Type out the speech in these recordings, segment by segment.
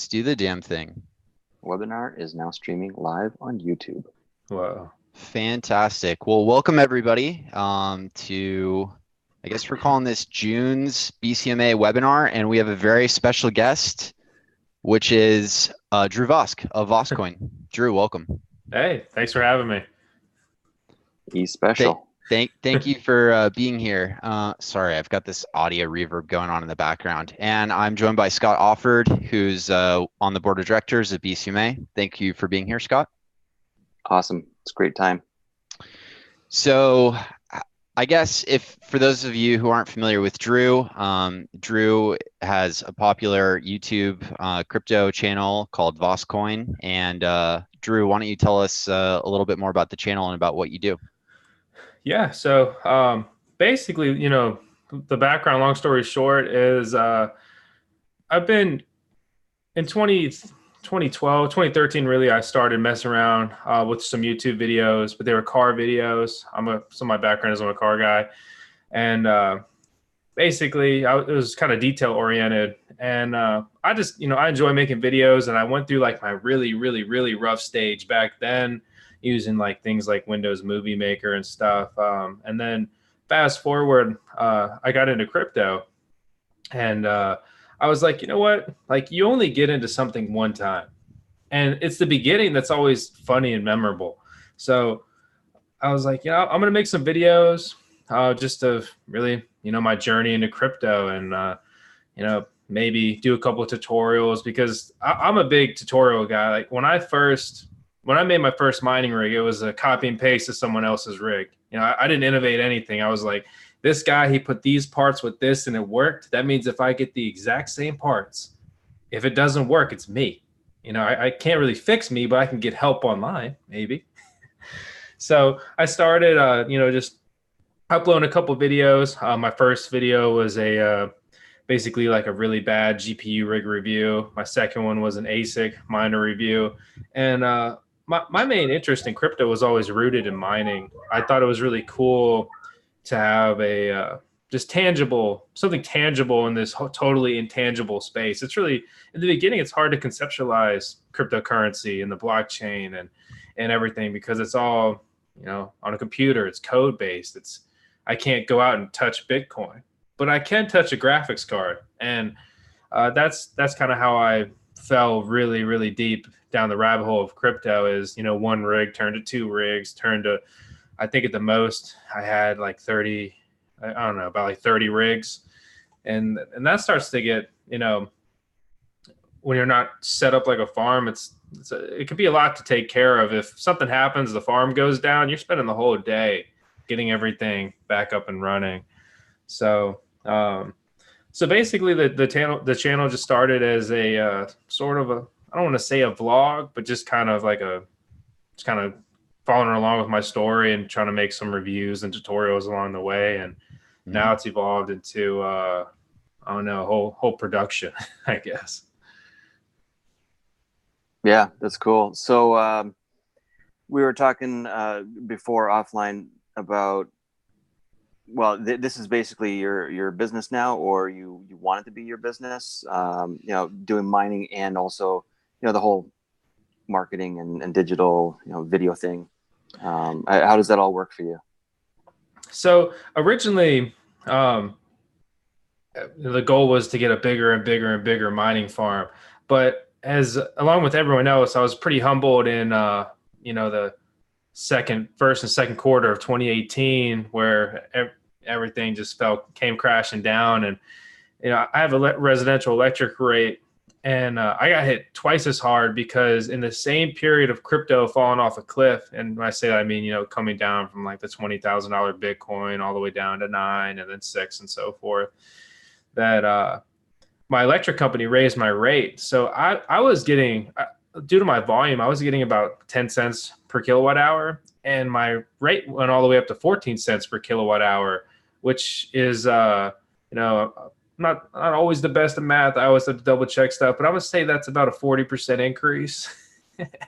Let's do the damn thing. Webinar is now streaming live on YouTube. Wow. Fantastic. Well, welcome everybody to, I guess we're calling this June's BCMA webinar, and we have a very special guest, which is Drew Vosk of Voskcoin. Drew, welcome. Hey, thanks for having me. He's special. Thank you for being here. Sorry, I've got this audio reverb going on in the background. And I'm joined by Scott Offord, who's on the board of directors at BCMA. Thank you for being here, Scott. Awesome. It's a great time. So I guess for those of you who aren't familiar with Drew, Drew has a popular YouTube crypto channel called Voskcoin. And Drew, why don't you tell us a little bit more about the channel and about what you do? Yeah, so basically, the background, long story short, is I've been in 2012, 2013, really, I started messing around with some YouTube videos, but they were car videos. So my background is I'm a car guy. And basically, it was kind of detail oriented. And I just, I enjoy making videos. And I went through like my really, really, really rough stage back then, using like things like Windows Movie Maker and stuff. And then fast forward, I got into crypto, and I was like, you know what? Like, you only get into something one time, and it's the beginning that's always funny and memorable. So I was like, I'm gonna make some videos, just of really, my journey into crypto, and maybe do a couple of tutorials, because I'm a big tutorial guy. Like when I made my first mining rig, it was a copy and paste of someone else's rig. I didn't innovate anything. I was like, this guy, he put these parts with this and it worked. That means if I get the exact same parts, if it doesn't work, it's me. I can't really fix me, but I can get help online, maybe. So I started, just uploading a couple videos. My first video was basically like a really bad GPU rig review. My second one was an ASIC miner review. And my main interest in crypto was always rooted in mining. I thought it was really cool to have just something tangible in this totally intangible space. It's really, in the beginning, it's hard to conceptualize cryptocurrency and the blockchain and everything, because it's all, on a computer. It's code based. I can't go out and touch Bitcoin, but I can touch a graphics card. And that's kind of how I fell really, really deep down the rabbit hole of crypto. Is, one rig turned to two rigs, turned to, I think at the most I had like 30, I don't know, about like 30 rigs. And that starts to get, when you're not set up like a farm, it could be a lot to take care of. If something happens, the farm goes down, you're spending the whole day getting everything back up and running. So, so basically the channel just started as a sort of I don't want to say a vlog, but just kind of like just kind of following along with my story and trying to make some reviews and tutorials along the way. And now it's evolved into, I don't know, whole production, I guess. Yeah, that's cool. So we were talking before offline about, well, this is basically your business now, or you want it to be your business, doing mining and also, the whole marketing and digital, video thing. How does that all work for you? So originally, the goal was to get a bigger and bigger and bigger mining farm. But along with everyone else, I was pretty humbled in, the first and second quarter of 2018, where everything just came crashing down. And, I have a residential electric rate, and I got hit twice as hard, because in the same period of crypto falling off a cliff, and when I say that, I mean, coming down from like the $20,000 Bitcoin all the way down to 9 and then 6 and so forth, that my electric company raised my rate. So I was getting, due to my volume, I was getting about 10 cents per kilowatt hour, and my rate went all the way up to 14 cents per kilowatt hour, which is, not always the best at math. I always have to double check stuff, but I would say that's about a 40% increase.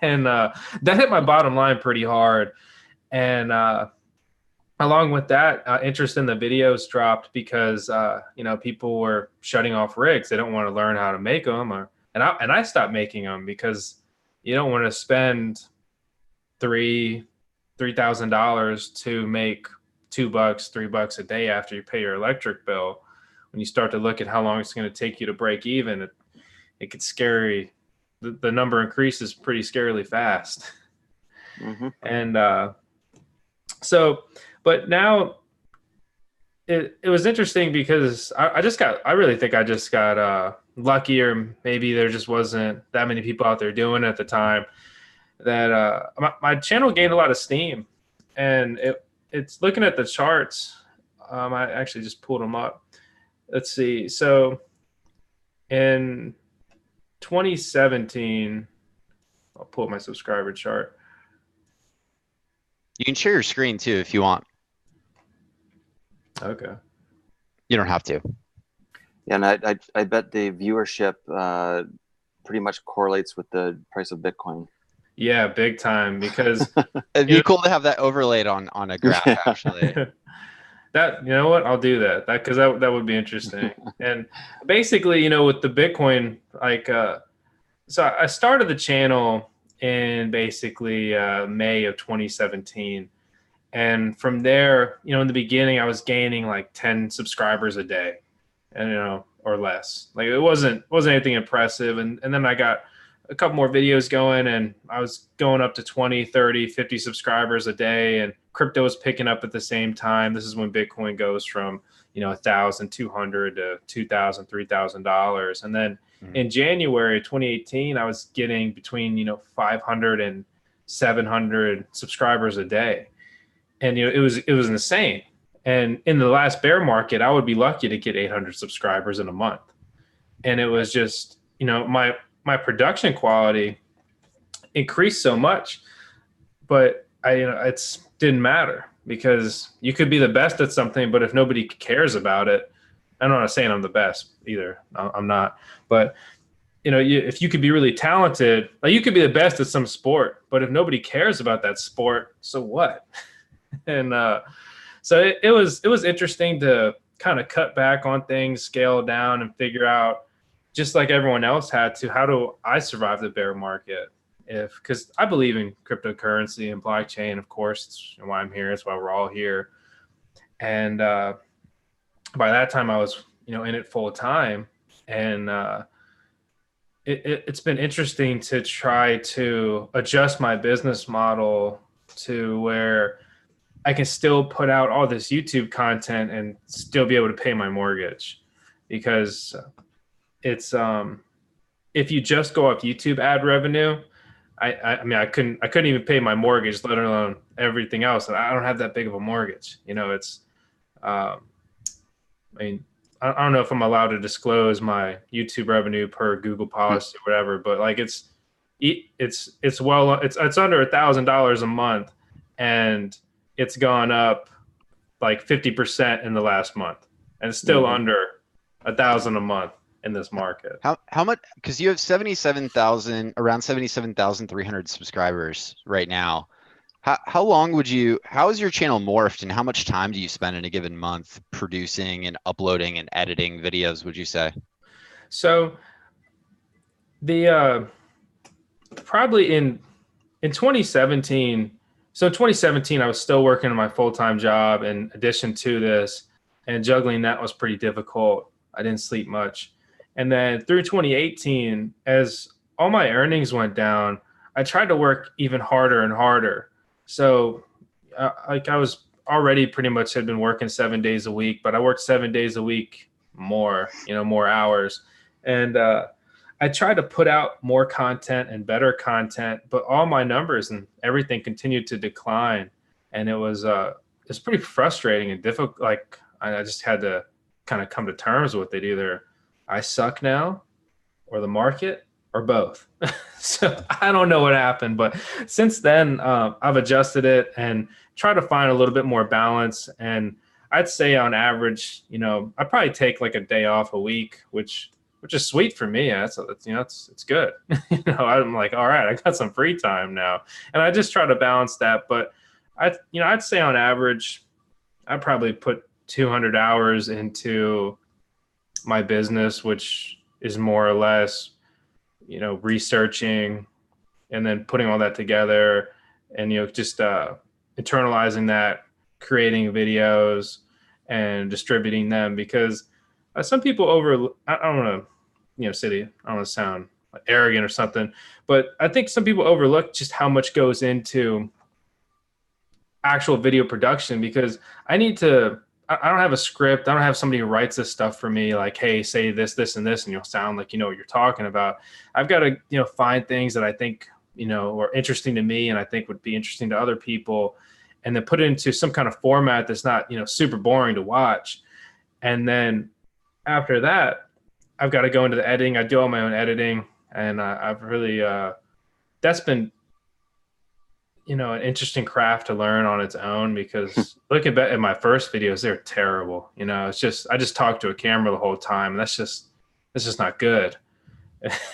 And that hit my bottom line pretty hard. And along with that, interest in the videos dropped, because people were shutting off rigs. They don't want to learn how to make them, or I stopped making them because you don't want to spend $3,000 to make $2, $3 a day after you pay your electric bill. When you start to look at how long it's going to take you to break even, it gets scary. The number increases pretty scarily fast. Mm-hmm. And so, but now it was interesting because I really think I just got lucky, or maybe there just wasn't that many people out there doing it at the time, that my channel gained a lot of steam. And it's looking at the charts. I actually just pulled them up. Let's see. So in 2017, I'll pull up my subscriber chart. You can share your screen too if you want. Okay. You don't have to. Yeah, and I bet the viewership pretty much correlates with the price of Bitcoin. Yeah, big time, because It'd be cool to have that overlaid on a graph, Yeah. actually. that, you know what, I'll do that because that would be interesting. And basically, with the Bitcoin, like so I started the channel in basically May of 2017. And from there, in the beginning, I was gaining like 10 subscribers a day, and or less. Like it wasn't anything impressive. And then I got a couple more videos going, and I was going up to 20, 30, 50 subscribers a day, and crypto was picking up at the same time. This is when Bitcoin goes from, $1,200 to $2,000, $3,000. And then in January 2018, I was getting between, 500 and 700 subscribers a day. And it was insane. And in the last bear market, I would be lucky to get 800 subscribers in a month. And it was just, my production quality increased so much, but it didn't matter, because you could be the best at something, but if nobody cares about it, I'm not saying I'm the best either. I'm not, but if you could be really talented, like you could be the best at some sport, but if nobody cares about that sport, so what? And so it was interesting to kind of cut back on things, scale down, and figure out, just like everyone else had to, how do I survive the bear market? Because I believe in cryptocurrency and blockchain, of course. It's why I'm here. It's why we're all here. And by that time, I was in it full time, and it's been interesting to try to adjust my business model to where I can still put out all this YouTube content and still be able to pay my mortgage, because it's if you just go off YouTube ad revenue, I mean I couldn't even pay my mortgage, let alone everything else. And I don't have that big of a mortgage. It's I mean, I don't know if I'm allowed to disclose my YouTube revenue per Google policy or whatever, but like it's under $1,000 a month, and it's gone up like 50% in the last month, and it's still under 1,000 a month in this market. How much? Because you have around 77,300 subscribers right now. How has your channel morphed, and how much time do you spend in a given month producing and uploading and editing videos, would you say? So the probably in 2017. So in 2017, I was still working in my full-time job in addition to this, and juggling that was pretty difficult. I didn't sleep much. And then through 2018, as all my earnings went down, I tried to work even harder and harder. So like I was already pretty much had been working 7 days a week, but I worked 7 days a week more, more hours. And I tried to put out more content and better content, but all my numbers and everything continued to decline. And it's pretty frustrating and difficult. Like I just had to kind of come to terms with it. Either I suck now, or the market, or both. So I don't know what happened, but since then I've adjusted it and try to find a little bit more balance. And I'd say on average, I probably take like a day off a week, which is sweet for me. It's good. I'm like, all right, I got some free time now, and I just try to balance that. But I'd say on average, I probably put 200 hours into my business, which is more or less researching and then putting all that together and, just internalizing that, creating videos and distributing them, because some people I don't want to, I don't want to sound arrogant or something, but I think some people overlook just how much goes into actual video production, because I don't have a script. I don't have somebody who writes this stuff for me, like, hey, say this, this, and this, and you'll sound like you know what you're talking about. I've got to, find things that I think, are interesting to me and I think would be interesting to other people, and then put it into some kind of format that's not, super boring to watch. And then after that, I've got to go into the editing. I do all my own editing, and I've really, that's been, an interesting craft to learn on its own, because looking back at my first videos, they're terrible. It's just, I just talk to a camera the whole time. And that's just not good.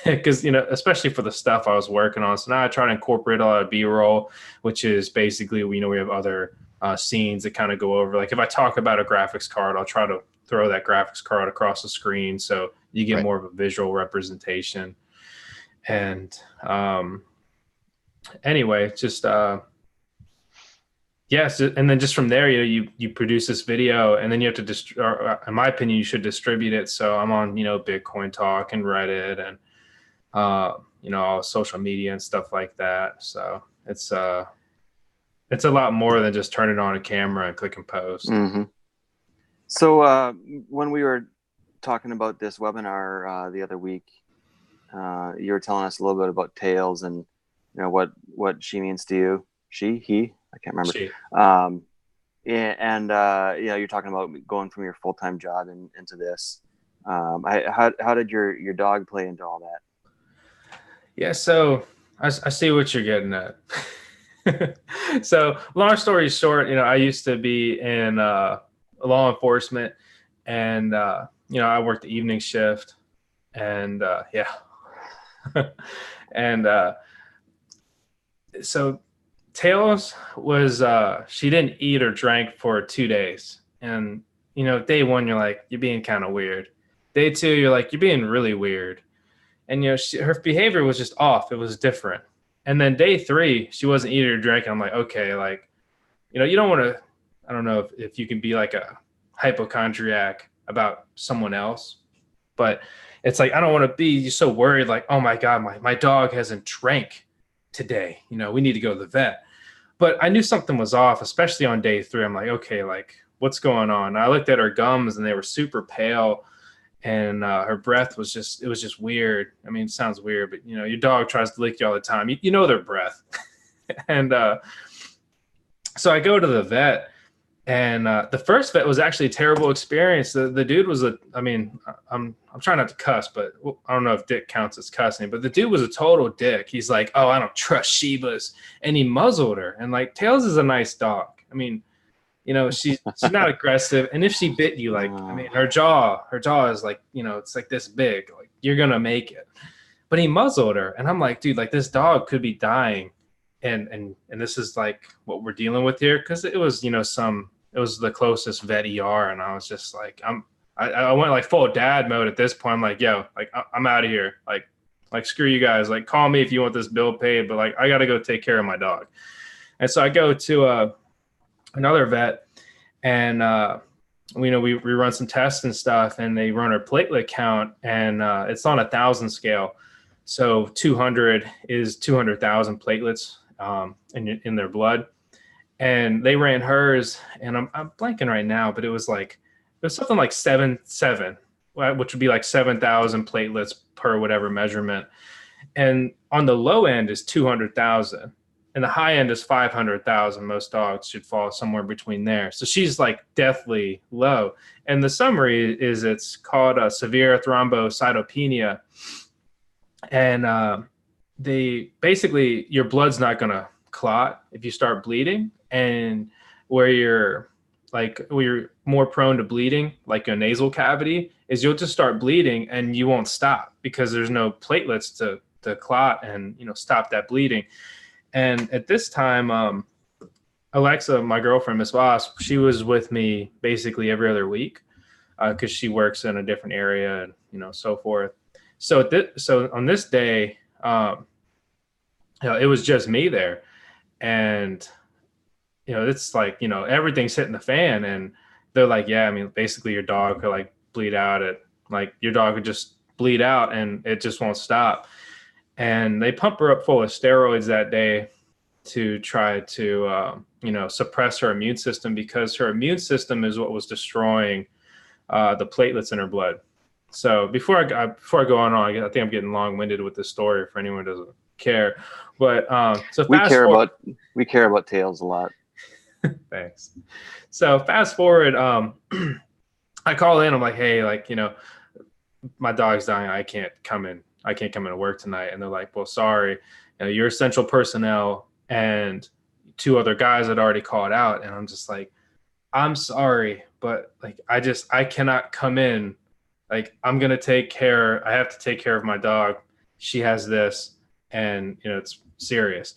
Because, especially for the stuff I was working on. So now I try to incorporate a lot of B-roll, which is basically, we have other scenes that kind of go over. Like if I talk about a graphics card, I'll try to throw that graphics card across the screen so you get more of a visual representation. And anyway, just yes, and then just from there, you produce this video, and then you have to in my opinion, you should distribute it. So I'm on Bitcoin Talk and Reddit and all social media and stuff like that. So it's a lot more than just turn it on a camera and click and post. Mm-hmm. So when we were talking about this webinar the other week, you were telling us a little bit about Tails and what she means to you. He, I can't remember. She. You're talking about going from your full-time job into this. How did your dog play into all that? Yeah, so I see what you're getting at. So long story short, I used to be in law enforcement, and I worked the evening shift, and and so Tails was she didn't eat or drank for 2 days, and day one you're like, you're being kind of weird. Day two you're like, you're being really weird, and her behavior was just off. It was different. And then day three she wasn't eating or drinking. I'm like, okay, like you don't want to. I don't know if you can be like a hypochondriac about someone else, but it's like I don't want to be so worried. Like, oh my god, my dog hasn't drank today. We need to go to the vet. But I knew something was off, especially on day three. I'm like, okay, like what's going on? And I looked at her gums and they were super pale, and her breath was just weird. I mean, it sounds weird, but your dog tries to lick you all the time. You know their breath. And so I go to the vet, and the first vet was actually a terrible experience. The dude was I'm trying not to cuss, but I don't know if dick counts as cussing, but the dude was a total dick. He's like, oh, I don't trust Shibas. And he muzzled her. And like, Tails is a nice dog. I mean, she's not aggressive. And if she bit you, like, I mean, her jaw is like, it's like this big, like you're going to make it. But he muzzled her. And I'm like, dude, like this dog could be dying. And this is like what we're dealing with here. Cause it was, it was the closest vet ER. And I was just like, I went like full dad mode at this point. I'm like, yo, like I'm out of here. Like screw you guys. Like call me if you want this bill paid, but like I got to go take care of my dog. And so I go to another vet, and we run some tests and stuff, and they run our platelet count, and it's on 1,000 scale. So 200 is 200,000 platelets in their blood, and they ran hers, and I'm blanking right now, but it was something like 7.7, which would be like 7,000 platelets per whatever measurement. And on the low end is 200,000, and the high end is 500,000. Most dogs should fall somewhere between there. So she's like deathly low. And the summary is it's called severe thrombocytopenia. And they basically, your blood's not going to clot if you start bleeding. And where you're more prone to bleeding, like a nasal cavity, is you'll just start bleeding and you won't stop because there's no platelets to clot and stop that bleeding. And at this time, Alexa, my girlfriend, Miss Voss, she was with me basically every other week because she works in a different area and so forth. So so on this day, it was just me there, and it's like everything's hitting the fan, and they're like, yeah, I mean, basically your dog could like bleed out at like your dog could just bleed out and it just won't stop. And they pump her up full of steroids that day to try to suppress her immune system, because her immune system is what was destroying the platelets in her blood. So before I go on, I think I'm getting long-winded with this story for anyone who doesn't care. But so we care about tails a lot. Thanks. So fast forward, I call in. I'm like, hey, like my dog's dying. I can't come in to work tonight. And they're like, well, sorry, you're essential personnel, and 2 other guys had already called out. And I'm just like, I'm sorry, but like I cannot come in. Like I have to take care of my dog. She has this, and it's serious.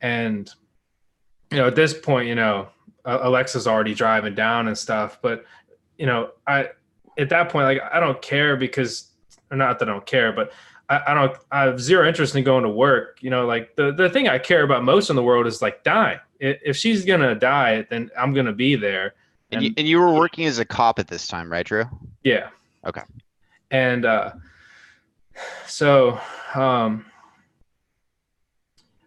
And at this point, Alexa's already driving down and stuff, but at that point, like I don't care, because, or not that I don't care, but I have zero interest in going to work. Like the thing I care about most in the world is like dying. If she's gonna die, then I'm gonna be there. And you were working as a cop at this time, right, Drew? Yeah. Okay. And so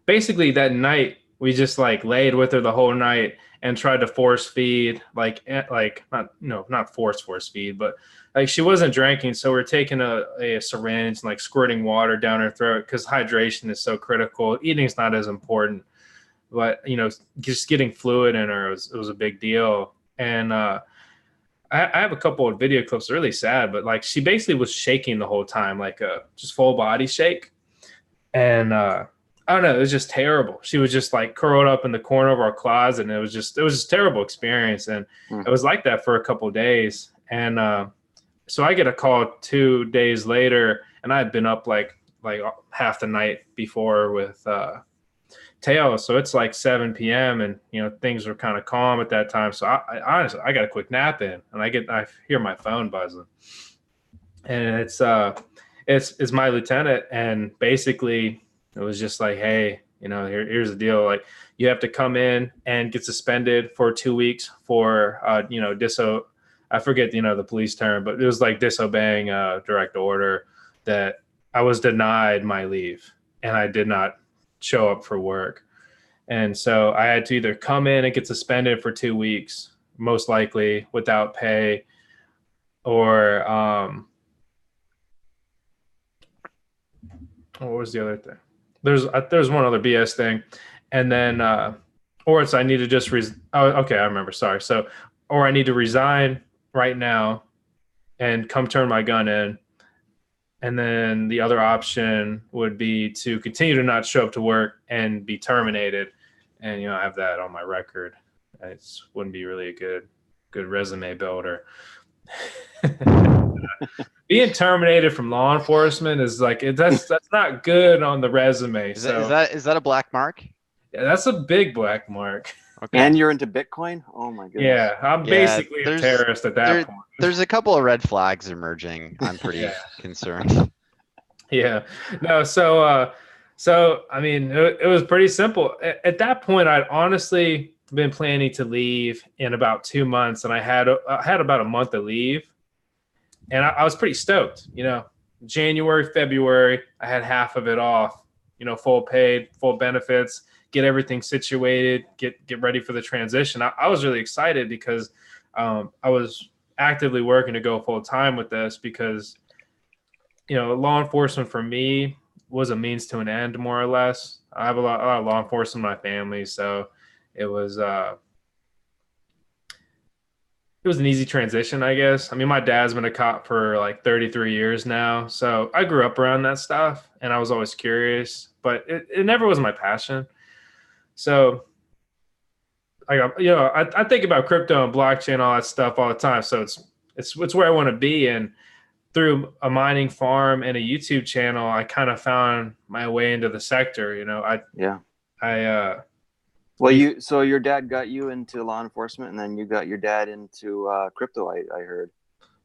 basically that night we just like laid with her the whole night and tried to force feed, like not force feed, but like she wasn't drinking, so we're taking a syringe and like squirting water down her throat, because hydration is so critical. Eating's not as important, but just getting fluid in her was a big deal. And I have a couple of video clips, really sad, but like she basically was shaking the whole time, like just full body shake. And I don't know, it was just terrible. She was just like curled up in the corner of our closet, and it was just a terrible experience. And it was like that for a couple of days. And so I get a call 2 days later, and I had been up like half the night before with Teo. So it's like 7 p.m. and things were kind of calm at that time. So I honestly got a quick nap in, and I hear my phone buzzing, and it's my lieutenant, and basically it was just like, hey, here's the deal. Like, you have to come in and get suspended for 2 weeks for, I forget, the police term, but it was like disobeying a direct order, that I was denied my leave and I did not show up for work. And so I had to either come in and get suspended for 2 weeks, most likely without pay, or, what was the other thing? There's one other BS thing, and then or it's I need to just okay, I remember. Sorry. So, or I need to resign right now and come turn my gun in, and then the other option would be to continue to not show up to work and be terminated, and I have that on my record. It wouldn't be really a good resume builder. Being terminated from law enforcement is like that's not good on the resume. Is that a black mark? Yeah, that's a big black mark. Okay. And you're into Bitcoin? Oh my goodness. Yeah, I'm basically a terrorist at that point. There's a couple of red flags emerging. I'm pretty concerned. Yeah. No, so I mean, it was pretty simple. At that point, I'd honestly been planning to leave in about 2 months, and I had about a month of leave. And I was pretty stoked, January, February, I had half of it off, full paid, full benefits, get everything situated, get ready for the transition. I was really excited because I was actively working to go full time with this, because, law enforcement for me was a means to an end, more or less. I have a lot of law enforcement in my family, so it was an easy transition, I guess. I mean, my dad's been a cop for like 33 years now. So I grew up around that stuff, and I was always curious, but it never was my passion. So I think about crypto and blockchain, all that stuff all the time. So it's where I want to be. And through a mining farm and a YouTube channel, I kind of found my way into the sector. Well, so your dad got you into law enforcement, and then you got your dad into crypto, I heard.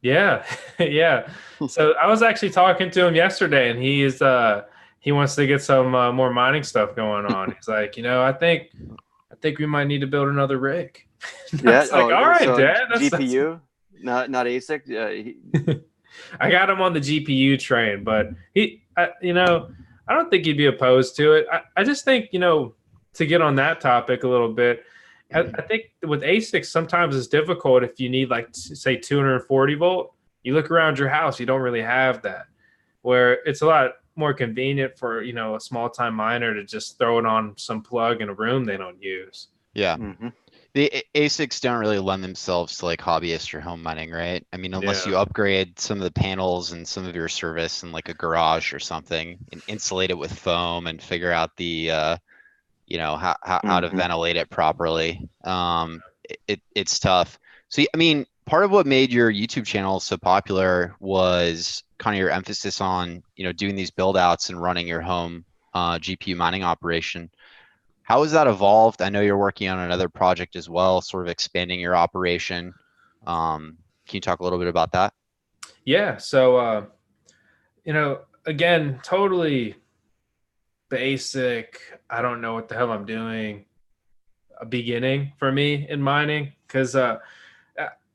Yeah, yeah. So I was actually talking to him yesterday, and he wants to get some more mining stuff going on. He's like, I think we might need to build another rig. Yeah. That's like, all Oh, right, so Dad. That's GPU, not ASIC. I got him on the GPU train, but I don't think he'd be opposed to it. I just think, to get on that topic a little bit, I think with ASICs, sometimes it's difficult if you need, like, say, 240 volt. You look around your house, you don't really have that. Where it's a lot more convenient for, a small time miner to just throw it on some plug in a room they don't use. Yeah. Mhm. The ASICs don't really lend themselves to like hobbyist or home mining, right? I mean, unless Yeah. you upgrade some of the panels and some of your service in like a garage or something and insulate it with foam and figure out the how to Mhm. ventilate it properly. It's tough. So I mean, part of what made your YouTube channel so popular was kind of your emphasis on, doing these build outs and running your home GPU mining operation. How has that evolved? I know you're working on another project as well, sort of expanding your operation. Can you talk a little bit about that? Yeah. So, again, totally basic. I don't know what the hell I'm doing. A beginning for me in mining because I'm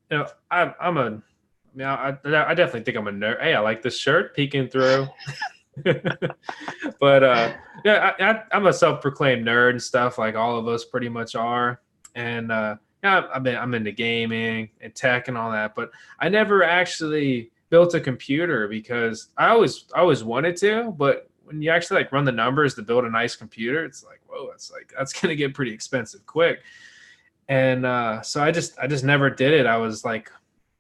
a. I mean, I definitely think I'm a nerd. Hey, I like this shirt peeking through. But yeah, I'm a self-proclaimed nerd and stuff, like all of us pretty much are. And yeah, I'm into gaming and tech and all that, but I never actually built a computer because I always wanted to, but when you actually like run the numbers to build a nice computer, it's like, whoa, that's gonna get pretty expensive quick. And so I just never did it. I was like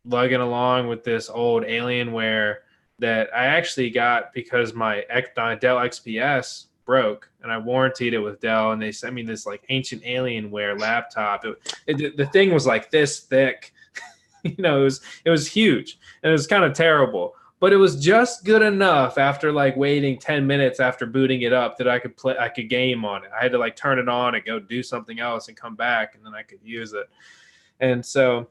lugging along with this old Alienware that I actually got because my Dell XPS broke, and I warranted it with Dell, and they sent me this like ancient Alienware laptop. The thing was like this thick, it was huge, and it was kind of terrible. But it was just good enough after like waiting 10 minutes after booting it up that I could game on it. I had to like turn it on and go do something else and come back, and then I could use it. And so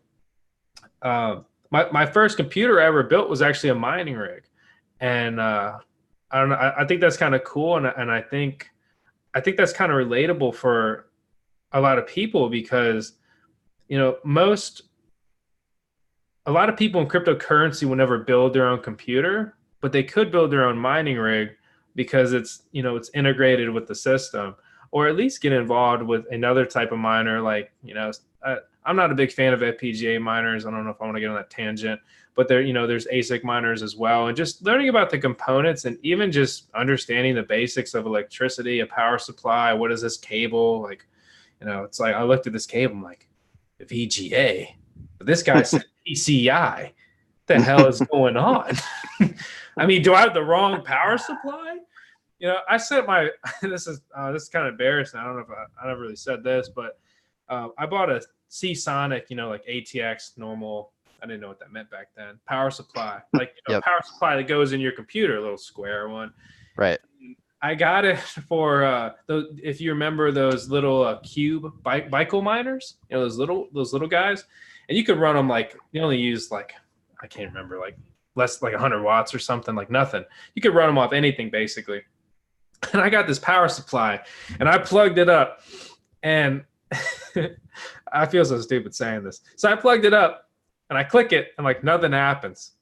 my first computer I ever built was actually a mining rig, and I don't know. I think that's kind of cool, and I think that's kind of relatable for a lot of people because most a lot of people in cryptocurrency will never build their own computer, but they could build their own mining rig because it's integrated with the system, or at least get involved with another type of miner. Like I'm not a big fan of FPGA miners. I don't know if I want to get on that tangent, but there's ASIC miners as well, and just learning about the components and even just understanding the basics of electricity, a power supply. What is this cable like? It's like I looked at this cable, I'm like VGA, but this guy said PCI. What the hell is going on? I mean, do I have the wrong power supply? I sent my this is kind of embarrassing. I don't know if I never really said this, but I bought a Seasonic, like ATX normal. I didn't know what that meant back then. Power supply, like Yep. power supply that goes in your computer, a little square one. Right. I got it for if you remember those little cube Bico miners, those little guys, and you could run them like you only use like I can't remember like less like 100 watts or something, like nothing. You could run them off anything basically. And I got this power supply, and I plugged it up, and I feel so stupid saying this. So I plugged it up, and I click it, and like nothing happens.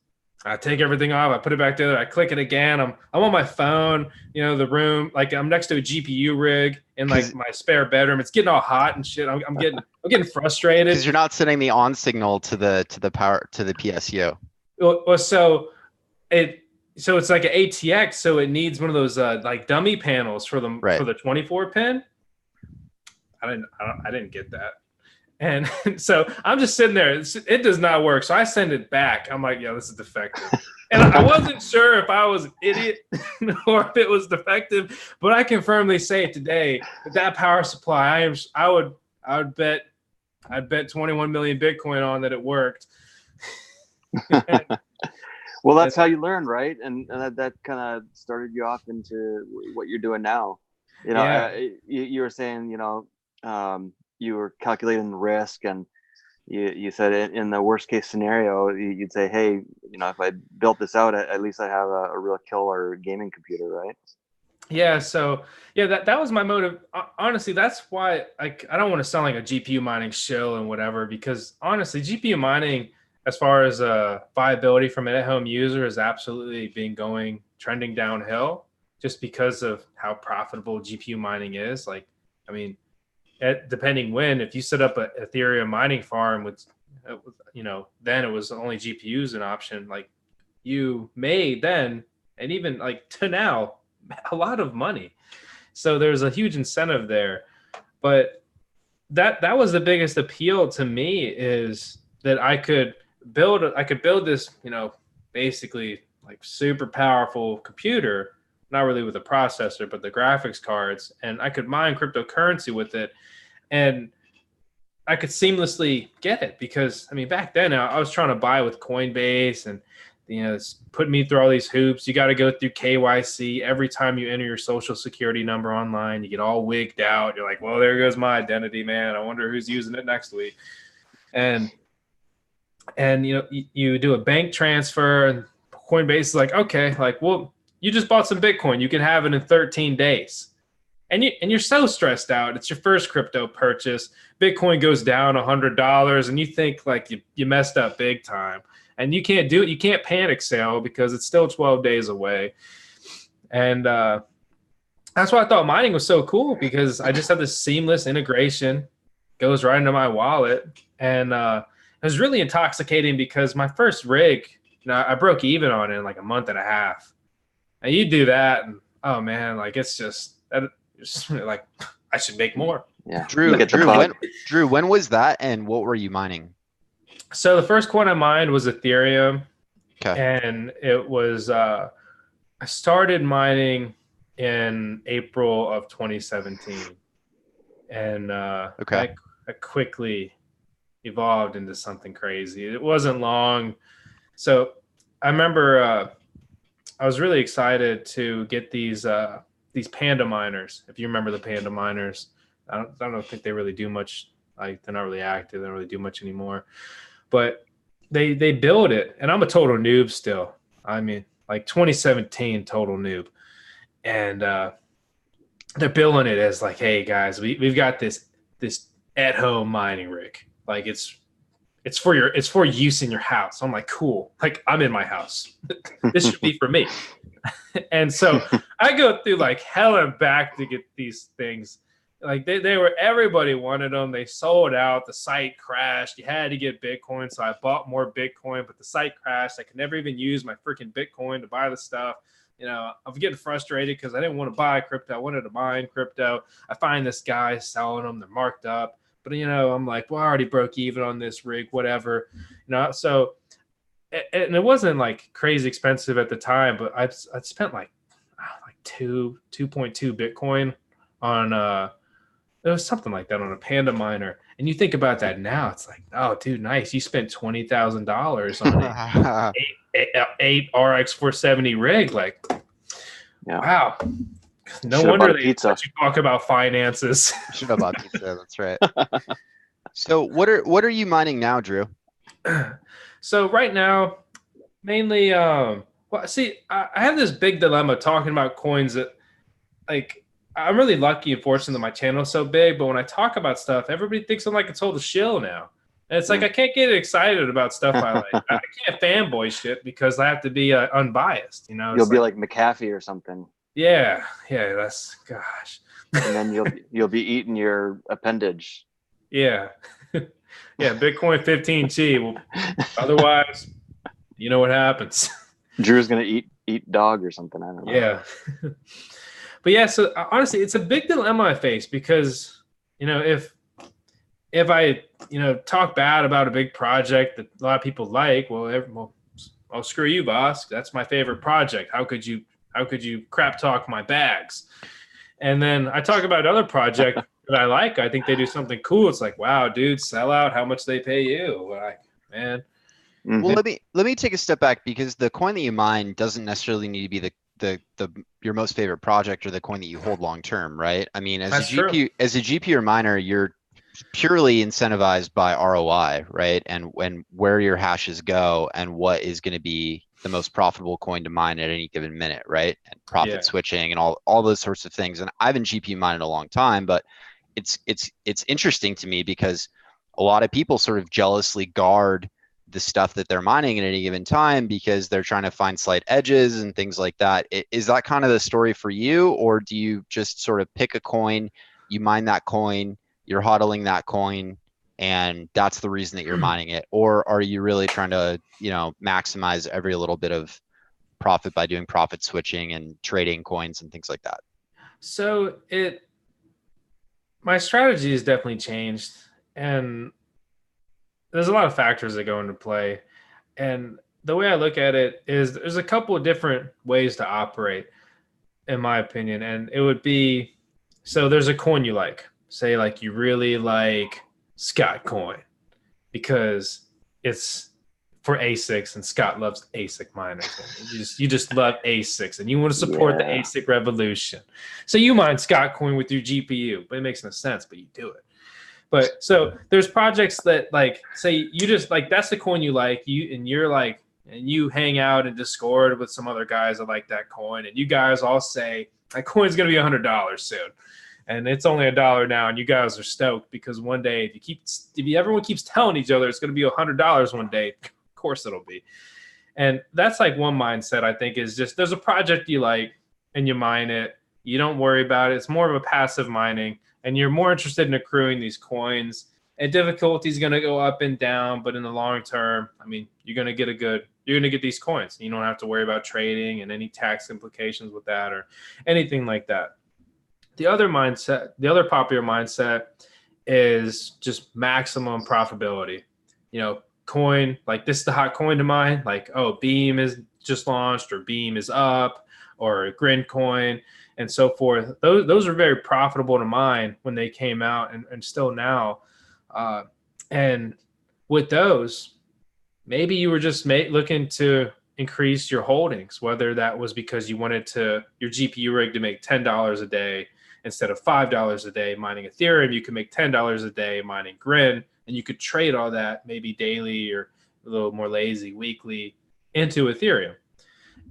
I take everything off. I put it back together. I click it again. I'm on my phone. The room, like I'm next to a GPU rig in like my spare bedroom. It's getting all hot and shit. I'm getting frustrated Because you're not sending the on signal to the power to the PSU. Well, so it's like an ATX. So it needs one of those like dummy panels for the Right. 24 pin. I didn't get that. And so I'm just sitting there. It does not work. So I send it back. I'm like, yeah, this is defective. And I wasn't sure if I was an idiot or if it was defective, but I can firmly say today that power supply, I'd bet 21 million Bitcoin on that it worked. Well, that's how you learn, right? And that kind of started you off into what you're doing now. Yeah. You were saying, you were calculating the risk, and you said in the worst case scenario, you'd say, hey, if I built this out, at least I have a real killer gaming computer, right? Yeah, so yeah, that was my motive. Honestly, that's why I don't want to sound like a GPU mining shill and whatever, because honestly, GPU mining, as far as viability from an at-home user, is absolutely been trending downhill just because of how profitable GPU mining is. Like, I mean, depending if you set up an Ethereum mining farm with, then it was only GPUs an option. Like, you made then, and even like to now, a lot of money. So there's a huge incentive there. But that was the biggest appeal to me, is that I could build this, basically like super powerful computer, not really with a processor, but the graphics cards, and I could mine cryptocurrency with it, and I could seamlessly get it, because I mean, back then I was trying to buy with Coinbase, and it's putting me through all these hoops. You got to go through KYC every time you enter your social security number online. You get all wigged out. You're like, well, there goes my identity, man. I wonder who's using it next week. And you do a bank transfer, and Coinbase is like, okay, like, well, you just bought some Bitcoin. You can have it in 13 days. And you're so stressed out. It's your first crypto purchase. Bitcoin goes down $100, and you think like you messed up big time. And you can't do it. You can't panic sell because it's still 12 days away. And that's why I thought mining was so cool, because I just have this seamless integration, goes right into my wallet. And it was really intoxicating, because my first rig, I broke even on it in like a month and a half. And you do that, and oh man, like it's just like I should make more. Yeah. Drew, when was that, and what were you mining? So the first coin I mined was Ethereum. Okay. And it was I started mining in April of 2017. And Okay. I quickly evolved into something crazy. It wasn't long. So I remember I was really excited to get these Panda miners. If you remember the Panda miners, I don't think they really do much. Like, they're not really active. They don't really do much anymore. But they build it, and I'm a total noob still. I mean, like 2017 total noob. And they're billing it as like, hey guys, we've got this at-home mining rig. Like it's for use in your house. I'm like, cool. Like, I'm in my house. This should be for me. And so I go through like hell and back to get these things. Like they were, everybody wanted them. They sold out. The site crashed. You had to get Bitcoin. So I bought more Bitcoin, but the site crashed. I could never even use my freaking Bitcoin to buy the stuff. I'm getting frustrated because I didn't want to buy crypto. I wanted to mine crypto. I find this guy selling them. They're marked up. But, I'm like, well, I already broke even on this rig, whatever. So, and it wasn't like crazy expensive at the time, but I'd spent like 2.2 Bitcoin on it was something like that on a Panda miner. And you think about that now, it's like, oh, dude, nice. You spent $20,000 on an 8 RX 470 rig. Like, yeah. Wow. No Should've wonder bought a they pizza. let you talk about finances. Should have bought pizza. That's right. So what are you mining now, Drew? So right now, mainly, well, see, I have this big dilemma talking about coins that, like, I'm really lucky and fortunate that my channel is so big, but when I talk about stuff, everybody thinks I'm like a total shill now. And it's like, I can't get excited about stuff I like. I can't fanboy shit because I have to be unbiased, You'll be like McAfee or something. Yeah, that's, gosh. And then you'll be eating your appendage. Yeah. Yeah, Bitcoin 15T. Well, otherwise, you know what happens. Drew's gonna eat dog or something. I don't know. Yeah. But yeah, so honestly, it's a big dilemma I face because, if I, talk bad about a big project that a lot of people like, well, screw you, boss. That's my favorite project. How could you crap talk my bags? And then I talk about another project that I like. I think they do something cool. It's like, wow, dude, sell out. How much they pay you? Like, man. Mm-hmm. Well, let me take a step back, because the coin that you mine doesn't necessarily need to be your most favorite project or the coin that you hold long term, right? I mean, as a GPU miner, you're purely incentivized by ROI, right? And when where your hashes go and what is going to be the most profitable coin to mine at any given minute, right? And profit Yeah. switching and all those sorts of things. And I haven't GPU mined a long time, but it's interesting to me because a lot of people sort of jealously guard the stuff that they're mining at any given time because they're trying to find slight edges and things like that. Is that kind of the story for you, or do you just sort of pick a coin, you mine that coin, you're hodling that coin, and that's the reason that you're mining it? Or are you really trying to, maximize every little bit of profit by doing profit switching and trading coins and things like that? So my strategy has definitely changed, and there's a lot of factors that go into play. And the way I look at it is there's a couple of different ways to operate, in my opinion. And it would be, so there's a coin you like, say like you really like Scott coin because it's for ASICs and Scott loves ASIC miners. You just love ASICs and you want to support the ASIC revolution. So you mine Scott coin with your GPU, but it makes no sense, but you do it. But so there's projects that like say you just like that's the coin you like, you're like, and you hang out in Discord with some other guys that like that coin, and you guys all say that coin's gonna be $100 soon. And it's only $1 now, and you guys are stoked because one day if everyone keeps telling each other it's gonna be $100 one day, of course it'll be. And that's like one mindset I think is just there's a project you like and you mine it. You don't worry about it. It's more of a passive mining, and you're more interested in accruing these coins. And difficulty is going to go up and down, but in the long term, I mean, you're going to get these coins. You don't have to worry about trading and any tax implications with that or anything like that. The other popular mindset is just maximum profitability. Coin, like this is the hot coin to mine, like, oh, Beam is just launched or Beam is up or Grin coin and so forth. Those are very profitable to mine when they came out and still now. And with those, maybe you were just looking to increase your holdings, whether that was because you wanted your GPU rig to make $10 a day instead of $5 a day mining Ethereum. You could make $10 a day mining Grin, and you could trade all that maybe daily or a little more lazy weekly into Ethereum.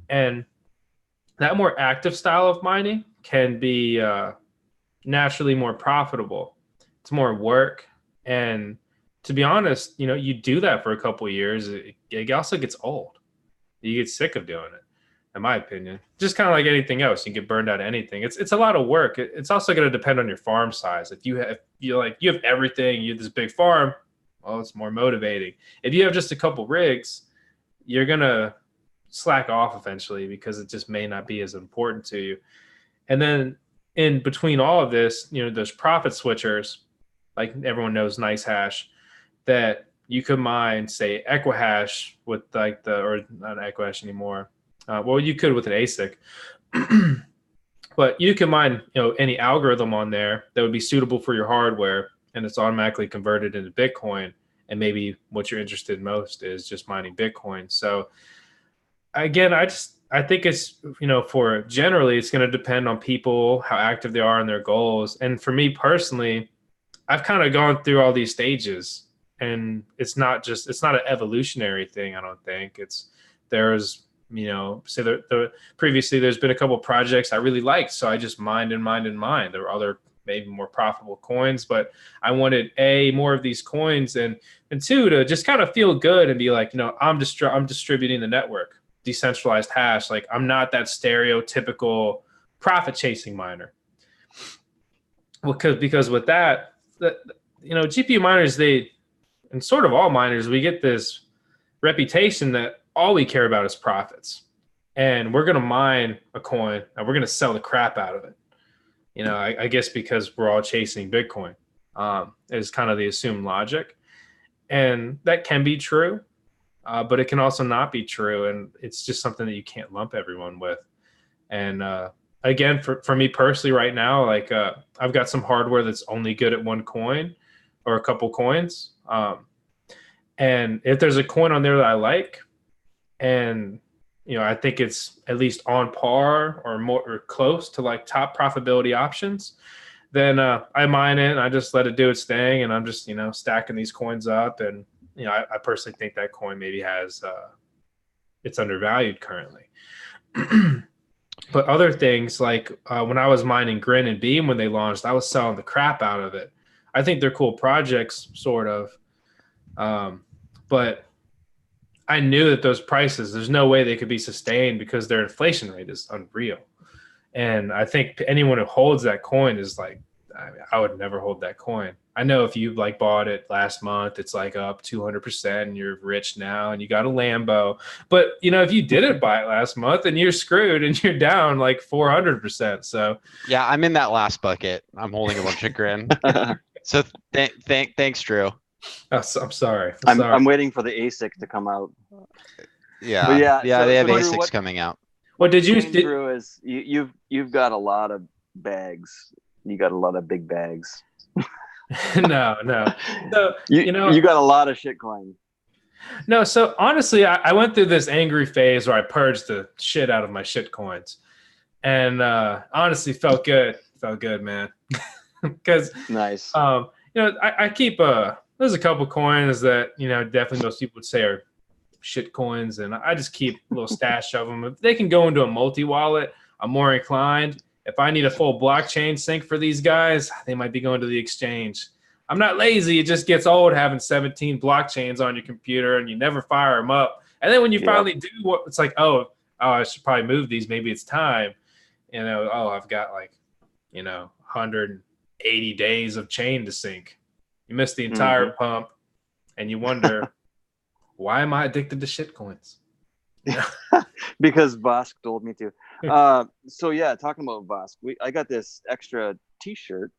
And that more active style of mining can be naturally more profitable. It's more work. And to be honest, you do that for a couple of years, it also gets old. You get sick of doing it, in my opinion. Just kind of like anything else, you get burned out of anything. It's a lot of work. It's also going to depend on your farm size. If you have everything, you have this big farm, well, it's more motivating. If you have just a couple rigs, you're going to slack off eventually because it just may not be as important to you. And then in between all of this, those profit switchers, like everyone knows NiceHash, that you could mine, say, Equihash with or not Equihash anymore. Well, you could with an ASIC, but you can mine, any algorithm on there that would be suitable for your hardware, and it's automatically converted into Bitcoin. And maybe what you're interested in most is just mining Bitcoin. So again, I think it's, for generally, it's going to depend on people, how active they are in their goals. And for me personally, I've kind of gone through all these stages, and it's not an evolutionary thing. I don't think previously there's been a couple of projects I really liked. So I just mined and mined and mined. There were other maybe more profitable coins, but I wanted more of these coins and two, to just kind of feel good and be like, I'm distributing the network, decentralized hash. Like I'm not that stereotypical profit chasing miner. Because with that, GPU miners, and sort of all miners, we get this reputation that all we care about is profits. And we're going to mine a coin and we're going to sell the crap out of it. I guess because we're all chasing Bitcoin is kind of the assumed logic. And that can be true, but it can also not be true. And it's just something that you can't lump everyone with. And again, for me personally right now, like I've got some hardware that's only good at one coin or a couple coins. And if there's a coin on there that I like, and I think it's at least on par or more or close to like top profitability options, then I mine it and I just let it do its thing, and I'm just, you know, stacking these coins up. And, you know, I personally think that coin maybe has, it's undervalued currently. But other things like when I was mining Grin and Beam when they launched, I was selling the crap out of it. I think they're cool projects, sort of. But I knew that those prices, there's no way they could be sustained because their inflation rate is unreal. And I think anyone who holds that coin is like, I would never hold that coin. I know if you like bought it last month, it's like up 200% and you're rich now and you got a Lambo. But, you know, if you didn't buy it last month, and you're screwed and you're down like 400%. So Yeah, I'm in that last bucket. I'm holding a bunch of Grin. So thanks, Drew. I'm sorry. I'm waiting for the ASIC to come out. Yeah, but yeah, they have Drew, ASICs coming out. What did you do? Drew, is you've got a lot of bags. You got a lot of big bags. No. So you know, you got a lot of shitcoin. No, so honestly, I went through this angry phase where I purged the shit out of my shit coins, and honestly, felt good, man. Because nice. You know, I keep there's a couple coins that, you know, definitely most people would say are shit coins, and I just keep a little stash of them. If they can go into a multi-wallet, I'm more inclined. If I need a full blockchain sync for these guys, they might be going to the exchange. I'm not lazy. It just gets old having 17 blockchains on your computer and you never fire them up. And then when you finally do, it's like, oh, I should probably move these. Maybe it's time. You know, I've got like, you know, 180 days of chain to sync. You missed the entire pump, and you wonder, why am I addicted to shit coins? Because Vosk told me to. So yeah, talking about Vosk, I got this extra T-shirt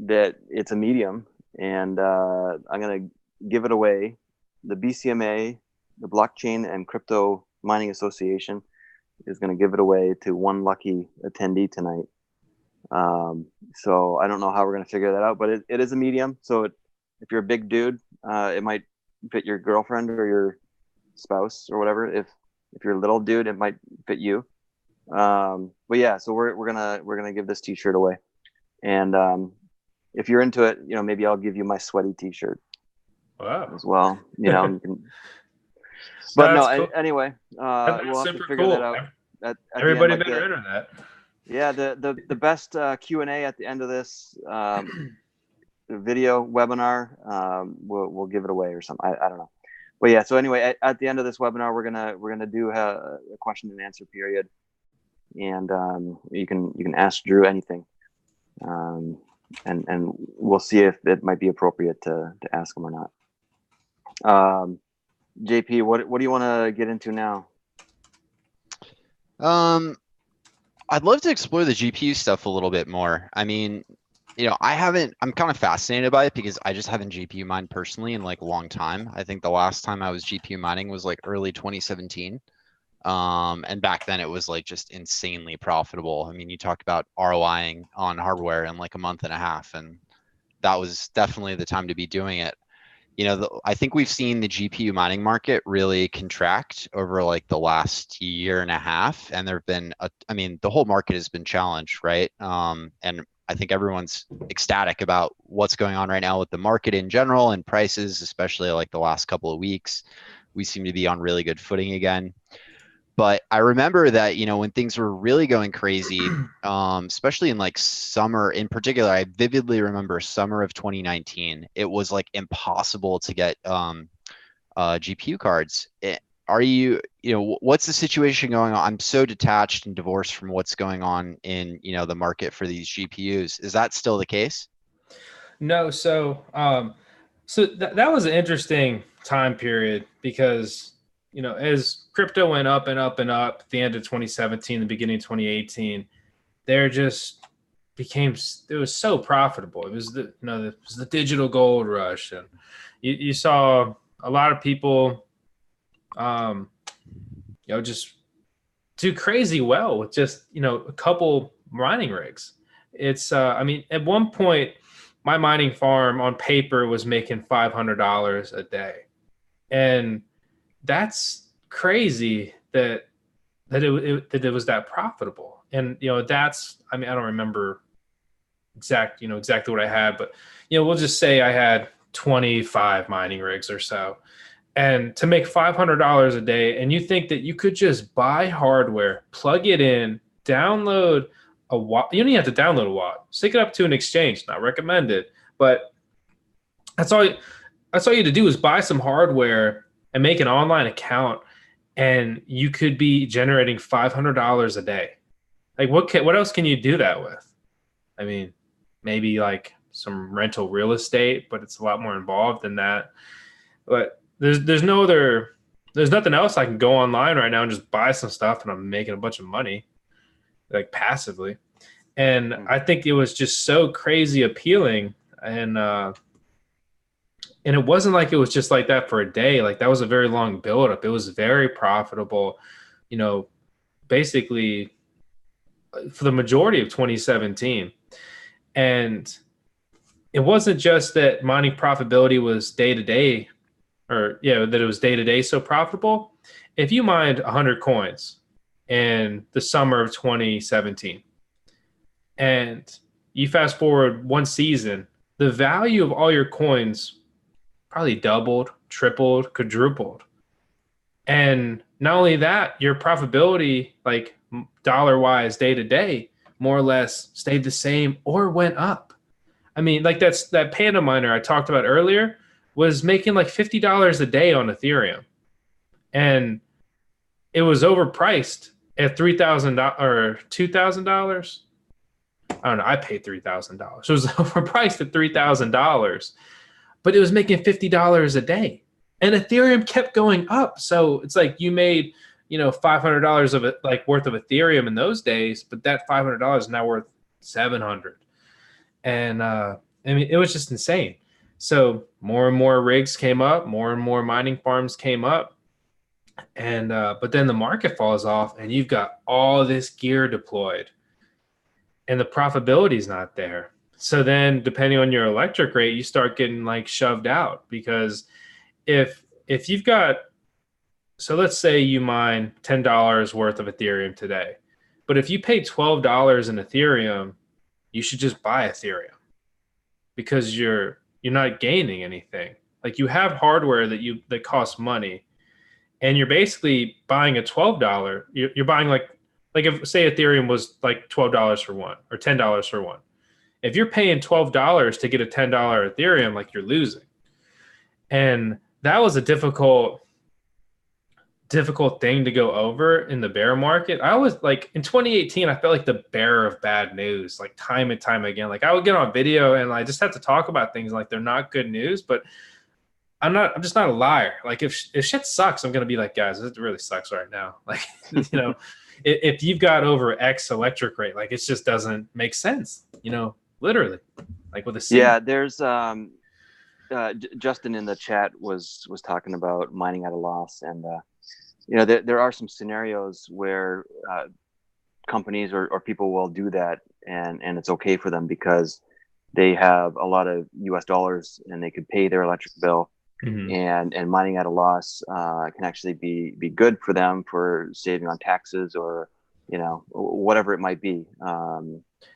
that it's a medium, and I'm gonna give it away. The BCMA, the Blockchain and Crypto Mining Association, is gonna give it away to one lucky attendee tonight. So I don't know how we're gonna figure that out, but it is a medium. So if you're a big dude, it might fit your girlfriend or your spouse or whatever. If you're a little dude, it might fit you. But yeah, so we're gonna give this T-shirt away, and if you're into it, you know, maybe I'll give you my sweaty T-shirt as well. You know, you can. But no, cool. Anyway, we'll have to figure that out. Everybody better enter that. Yeah, the best Q&A at the end of this video webinar, we'll give it away or something. I don't know. But yeah, so anyway, at the end of this webinar, we're gonna do a question and answer period, and you can ask Drew anything, and we'll see if it might be appropriate to ask him or not. JP, what do you want to get into now? I'd love to explore the GPU stuff a little bit more. I mean, you know, I'm kind of fascinated by it because I just haven't GPU mined personally in like a long time. I think the last time I was GPU mining was like early 2017. And back then it was like just insanely profitable. I mean, you talk about ROIing on hardware in like a month and a half, and that was definitely the time to be doing it. You know, I think we've seen the GPU mining market really contract over like the last year and a half, and there've been I mean, the whole market has been challenged, right? And I think everyone's ecstatic about what's going on right now with the market in general and prices, especially like the last couple of weeks. We seem to be on really good footing again. But I remember that, you know, when things were really going crazy, especially in like summer in particular, I vividly remember summer of 2019, it was like impossible to get GPU cards. You know, what's the situation going on? I'm so detached and divorced from what's going on in, you know, the market for these GPUs. Is that still the case? No. So, that was an interesting time period because, you know, as crypto went up and up and up at the end of 2017, the beginning of 2018, there just it was so profitable. It was it was the digital gold rush, and you saw a lot of people, you know, just do crazy well with just, you know, a couple mining rigs. It's, I mean, at one point, my mining farm on paper was making $500 a day, and that's crazy that it was that profitable. And, you know, that's, I mean, I don't remember exactly what I had, but we'll just say I had 25 mining rigs or so. And to make $500 a day, and you think that you could just buy hardware, plug it in, download a watt. You don't even have to download a watt. Stick it up to an exchange. Not recommended, but that's all. That's all you had to do is buy some hardware and make an online account, and you could be generating $500 a day. Like what else can you do that with? I mean, maybe like some rental real estate, but it's a lot more involved than that. But there's nothing else I can go online right now and just buy some stuff and I'm making a bunch of money, like passively. And I think it was just so crazy appealing. And it wasn't like it was just like that for a day. Like that was a very long buildup. It was very profitable, basically for the majority of 2017. And it wasn't just that mining profitability was day to day, or that it was day to day so profitable. If you mined 100 coins in the summer of 2017 and you fast forward one season, the value of all your coins probably doubled, tripled, quadrupled. And not only that, your profitability, like dollar wise, day to day, more or less stayed the same or went up. I mean, like that Panda miner I talked about earlier was making like $50 a day on Ethereum. And it was overpriced at $3,000 or $2,000. I don't know. I paid $3,000. So it was overpriced at $3,000, but it was making $50 a day. And Ethereum kept going up. So it's like you made, $500 of it, like worth of Ethereum in those days, but that $500 is now worth $700. And I mean, it was just insane. So more and more rigs came up, more and more mining farms came up. And but then the market falls off and you've got all this gear deployed and the profitability is not there. So then depending on your electric rate, you start getting like shoved out, because if you've got, so let's say you mine $10 worth of Ethereum today, but if you pay $12 in Ethereum, you should just buy Ethereum, because you're not gaining anything. Like you have hardware that costs money, and you're basically buying a $12. You're buying like if say Ethereum was like $12 for one or $10 for one. If you're paying $12 to get a $10 Ethereum, like you're losing. And that was a difficult thing to go over in the bear market. I was like in 2018, I felt like the bearer of bad news, like time and time again. Like I would get on video and I just have to talk about things like they're not good news, but I'm just not a liar. Like if shit sucks, I'm going to be like, guys, it really sucks right now. Like, if you've got over X electric rate, like it just doesn't make sense, literally, like with a C. Yeah, there's Justin in the chat was talking about mining at a loss, and there are some scenarios where companies or people will do that, and it's okay for them because they have a lot of US dollars and they could pay their electric bill. Mm-hmm. And mining at a loss can actually be good for them for saving on taxes or whatever it might be.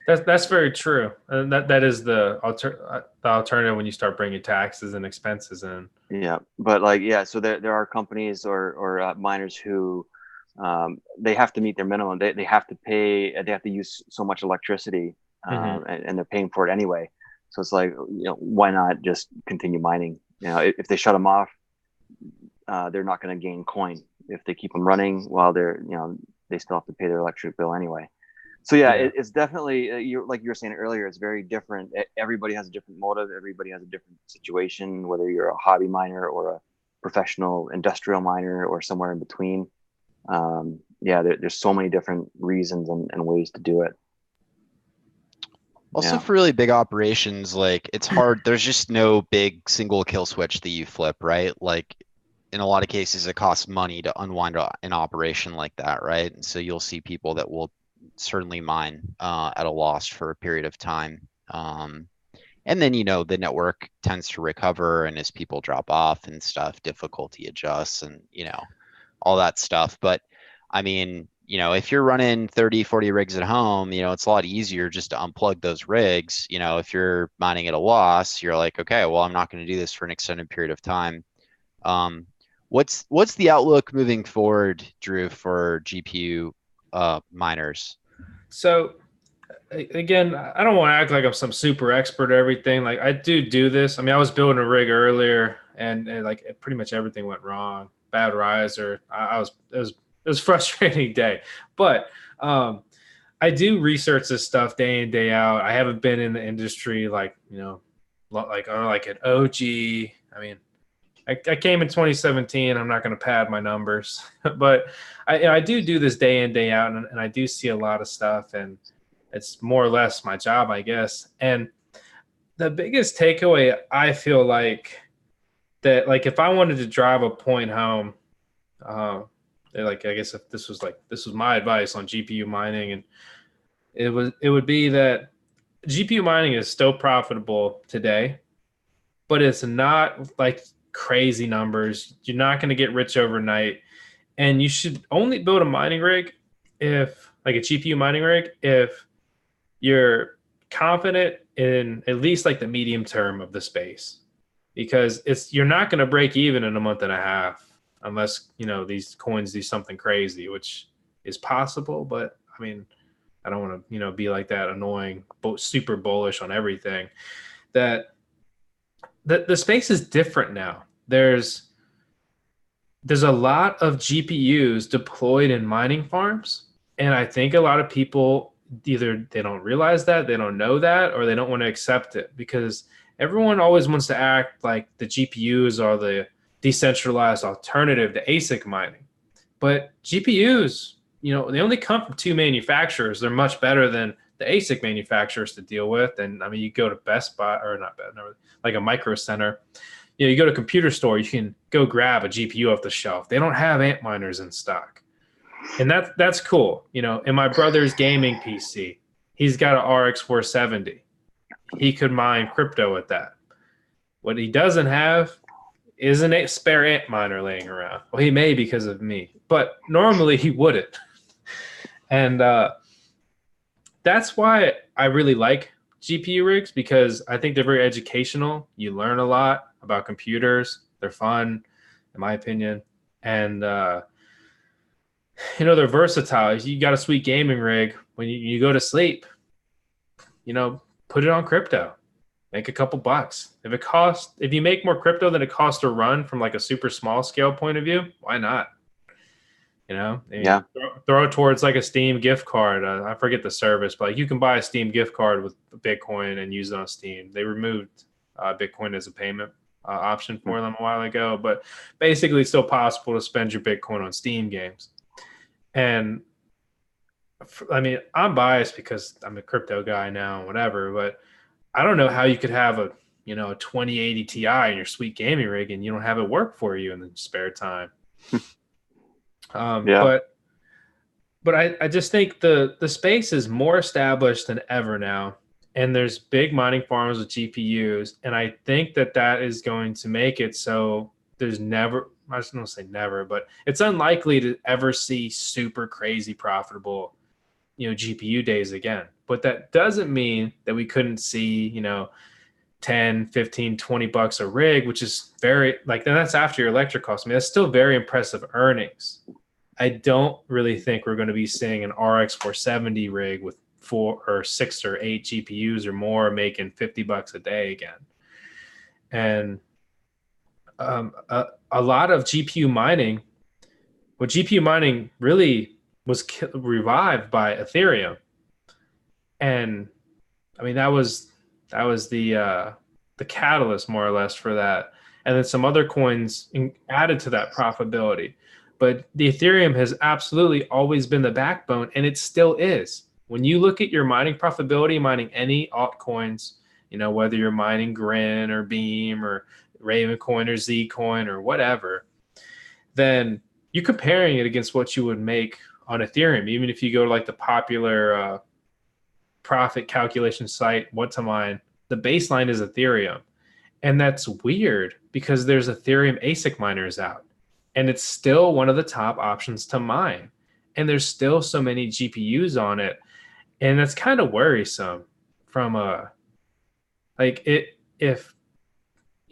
That's very true. And that is the alternative when you start bringing taxes and expenses in. Yeah, but so there are companies or miners who they have to meet their minimum. They have to pay. They have to use so much electricity, and they're paying for it anyway. So it's like, why not just continue mining? If they shut them off, they're not going to gain coin. If they keep them running while they're, they still have to pay their electric bill anyway. So it's definitely, like you were saying earlier, it's very different. Everybody has a different motive. Everybody has a different situation, whether you're a hobby miner or a professional industrial miner or somewhere in between. There's so many different reasons and ways to do it. Also, for really big operations, like it's hard. There's just no big single kill switch that you flip, right? Like in a lot of cases, it costs money to unwind an operation like that, right? And so you'll see people that will certainly mine at a loss for a period of time. And then, the network tends to recover, and as people drop off and stuff, difficulty adjusts and, all that stuff. But I mean, if you're running 30, 40 rigs at home, it's a lot easier just to unplug those rigs. If you're mining at a loss, you're like, okay, well, I'm not going to do this for an extended period of time. Um, what's the outlook moving forward, Drew, for GPU miners? So again, I don't want to act like I'm some super expert or everything. Like I do this. I mean, I was building a rig earlier, and like pretty much everything went wrong. Bad riser. I was it was a frustrating day, but I do research this stuff day in day out. I haven't been in the industry like like an OG. I mean, I came in 2017. I'm not going to pad my numbers, but I do this day in day out, and I do see a lot of stuff, and it's more or less my job, I guess. And the biggest takeaway I feel like that, like if I wanted to drive a point home, like I guess if this was my advice on GPU mining, and it would be that GPU mining is still profitable today, but it's not like crazy numbers. You're not going to get rich overnight, and you should only build a mining rig if like a GPU mining rig if you're confident in at least like the medium term of the space, because you're not going to break even in a month and a half unless these coins do something crazy, which is possible. But I mean, I don't want to be like that annoying super bullish on everything. That the space is different now. There's a lot of GPUs deployed in mining farms, and I think a lot of people either they don't realize that, they don't know that, or they don't want to accept it, because everyone always wants to act like the GPUs are the decentralized alternative to ASIC mining. But GPUs, they only come from two manufacturers. They're much better than the ASIC manufacturers to deal with. And I mean, you go to Best Buy, or not Best, like a Micro Center, you go to a computer store, you can go grab a GPU off the shelf. They don't have Antminers in stock. And that's cool. In my brother's gaming PC, he's got an RX 470. He could mine crypto with that. What he doesn't have is a spare Antminer laying around. Well, he may because of me, but normally he wouldn't. And that's why I really like GPU rigs, because I think they're very educational. You learn a lot about computers. They're fun, in my opinion. And they're versatile. You got a sweet gaming rig. When you go to sleep, put it on crypto, make a couple bucks. If you make more crypto than it costs to run from like a super small scale point of view, why not? Yeah. Throw it towards like a Steam gift card. I forget the service, but like you can buy a Steam gift card with Bitcoin and use it on Steam. They removed Bitcoin as a payment option for them a while ago, but basically it's still possible to spend your Bitcoin on Steam games. And I mean, I'm biased because I'm a crypto guy now and whatever, but I don't know how you could have a 2080 Ti in your sweet gaming rig and you don't have it work for you in the spare time. Yeah. But I just think the space is more established than ever now, and there's big mining farms with GPUs, and I think that is going to make it so there's never, I just don't say never, but it's unlikely to ever see super crazy profitable GPU days again. But that doesn't mean that we couldn't see 10, 15, 20 bucks a rig, which is very and that's after your electric costs. I mean, that's still very impressive earnings. I don't really think we're going to be seeing an RX 470 rig with 4 or 6 or 8 GPUs or more making 50 bucks a day again. And a lot of GPU mining, GPU mining really was revived by Ethereum. And I mean, that was the catalyst more or less for that. And then some other coins added to that profitability. But the Ethereum has absolutely always been the backbone, and it still is. When you look at your mining profitability, mining any altcoins, whether you're mining Grin or Beam or Ravencoin or Zcoin or whatever, then you're comparing it against what you would make on Ethereum. Even if you go to like the popular profit calculation site, What to Mine, the baseline is Ethereum. And that's weird because there's Ethereum ASIC miners out. And it's still one of the top options to mine. and there's still so many GPUs on it, and that's kind of worrisome from a like it if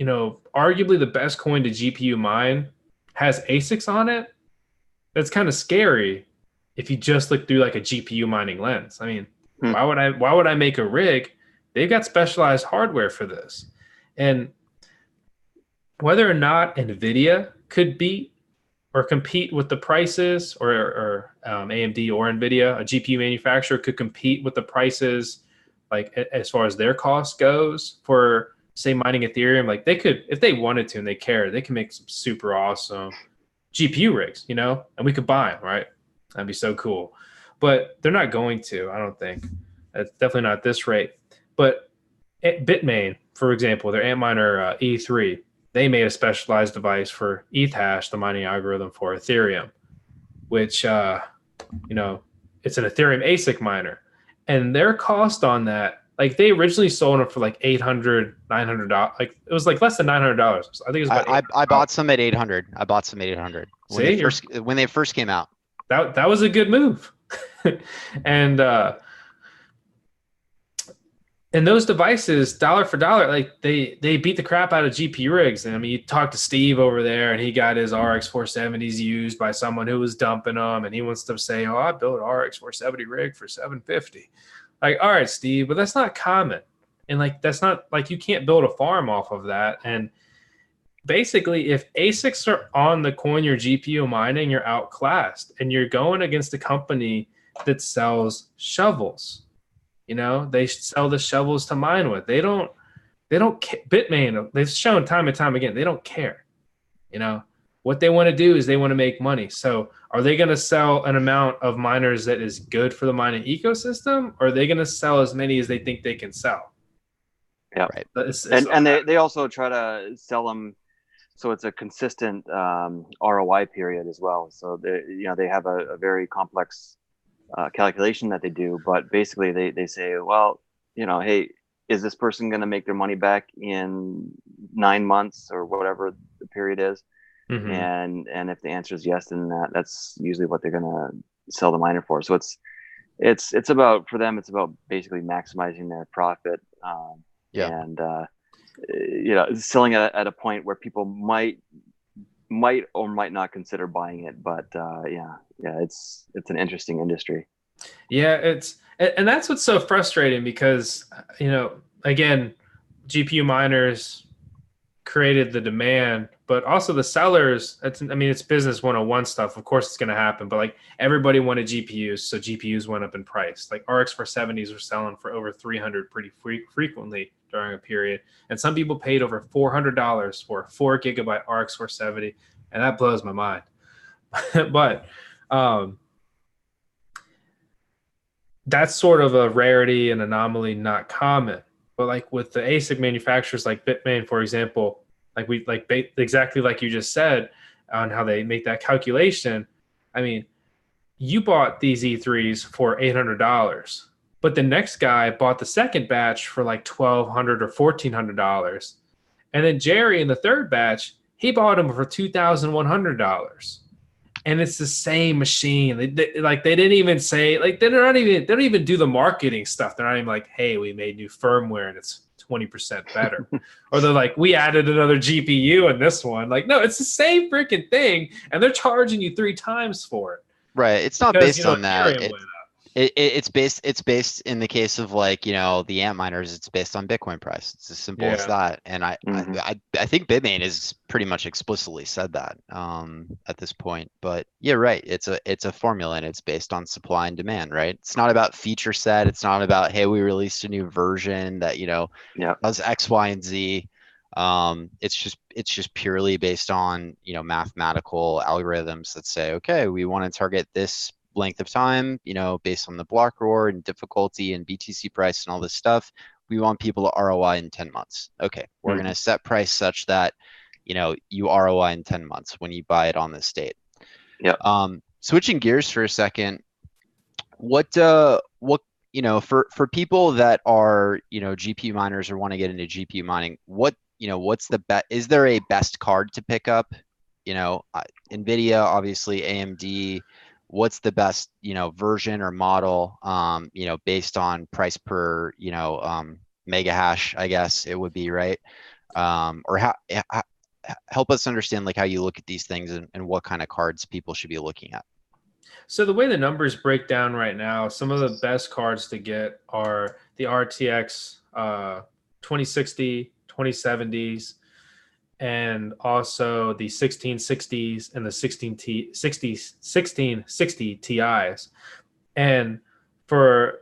arguably the best coin to GPU mine has ASICs on it. That's kind of scary if you just look through like a GPU mining lens. I mean, Hmm. why would I make a rig? They've got specialized hardware for this. And whether or not Nvidia could beat or compete with the prices, or AMD or Nvidia, a GPU manufacturer could compete with the prices, like as far as their cost goes for say mining Ethereum, like they could, if they wanted to and they cared, they can make some super awesome GPU rigs, and we could buy them, right? That'd be so cool. But they're not going to, I don't think. That's definitely not at this rate. But Bitmain, for example, their Antminer E3, they made a specialized device for Ethash, the mining algorithm for Ethereum, which, it's an Ethereum ASIC miner. And their cost on that, like they originally sold them for like $800, $900. Like it was like less than $900. I think it was about I bought some at 800. I bought some at 800 See, when they first came out. that was a good move. And those devices, dollar for dollar, like they beat the crap out of GPU rigs. And I mean, you talk to Steve over there, and he got his RX 470s used by someone who was dumping them, and he wants to say, "Oh, I built an RX 470 rig for 750." Like, all right, Steve, but that's not common, and like that's not like you can't build a farm off of that. And basically, if ASICs are on the coin you're GPU mining, you're outclassed, and you're going against a company that sells shovels. They sell the shovels to mine with. They don't Bitmain, they've shown time and time again, they don't care. What they want to do is they want to make money. So are they going to sell an amount of miners that is good for the mining ecosystem, or are they going to sell as many as they think they can sell? Yeah. Right. And they also try to sell them so it's a consistent ROI period as well. So they have a very complex calculation that they do, but basically they say, well, hey, is this person going to make their money back in 9 months or whatever the period is? Mm-hmm. And if the answer is yes, then that's usually what they're going to sell the miner for. So it's about, for them, it's about basically maximizing their profit. And selling at a point where people might or might not consider buying it. But it's an interesting industry. Yeah, and that's what's so frustrating, because again, GPU miners created the demand, but also the sellers. It's business 101 stuff. Of course, it's going to happen, but like everybody wanted GPUs, so GPUs went up in price. Like RX 470s were selling for over 300 pretty frequently during a period, and some people paid over $400 for a 4 gigabyte RX 470, and that blows my mind. But that's sort of a rarity and anomaly, not common. But like with the ASIC manufacturers like Bitmain, for example, exactly like you just said on how they make that calculation. I mean, you bought these E3s for $800, but the next guy bought the second batch for like $1,200 or $1,400, and then Jerry in the third batch, he bought them for $2,100. And it's the same machine. They didn't even say, like, they don't even do the marketing stuff. They're not even like, hey, we made new firmware and it's 20% better. Or they're like, we added another GPU in this one. Like, no, it's the same freaking thing, and they're charging you 3 times for it. Right. It's not based on that. It's It's based in the case of like, the ant miners, it's based on Bitcoin price. It's as simple as that. And I think Bitmain has pretty much explicitly said that at this point. But yeah, right. It's a formula, and it's based on supply and demand, right? It's not about feature set. It's not about, hey, we released a new version that, does X, Y, and Z. It's just purely based on, mathematical algorithms that say, okay, we want to target this length of time, based on the block reward and difficulty and BTC price and all this stuff. We want people to ROI in 10 months. Okay, we're going to set price such that, you ROI in 10 months when you buy it on this date. Yeah. Switching gears for a second, what for people that are, GPU miners or want to get into GPU mining, what's the best? Is there a best card to pick up? NVIDIA, obviously, AMD. what's the best, version or model, based on price per, mega hash, I guess it would be, right? Or help us understand like how you look at these things and what kind of cards people should be looking at. So the way the numbers break down right now, some of the best cards to get are the RTX 2060, 2070s, and also the 1660s and the 1660 Ti's. And for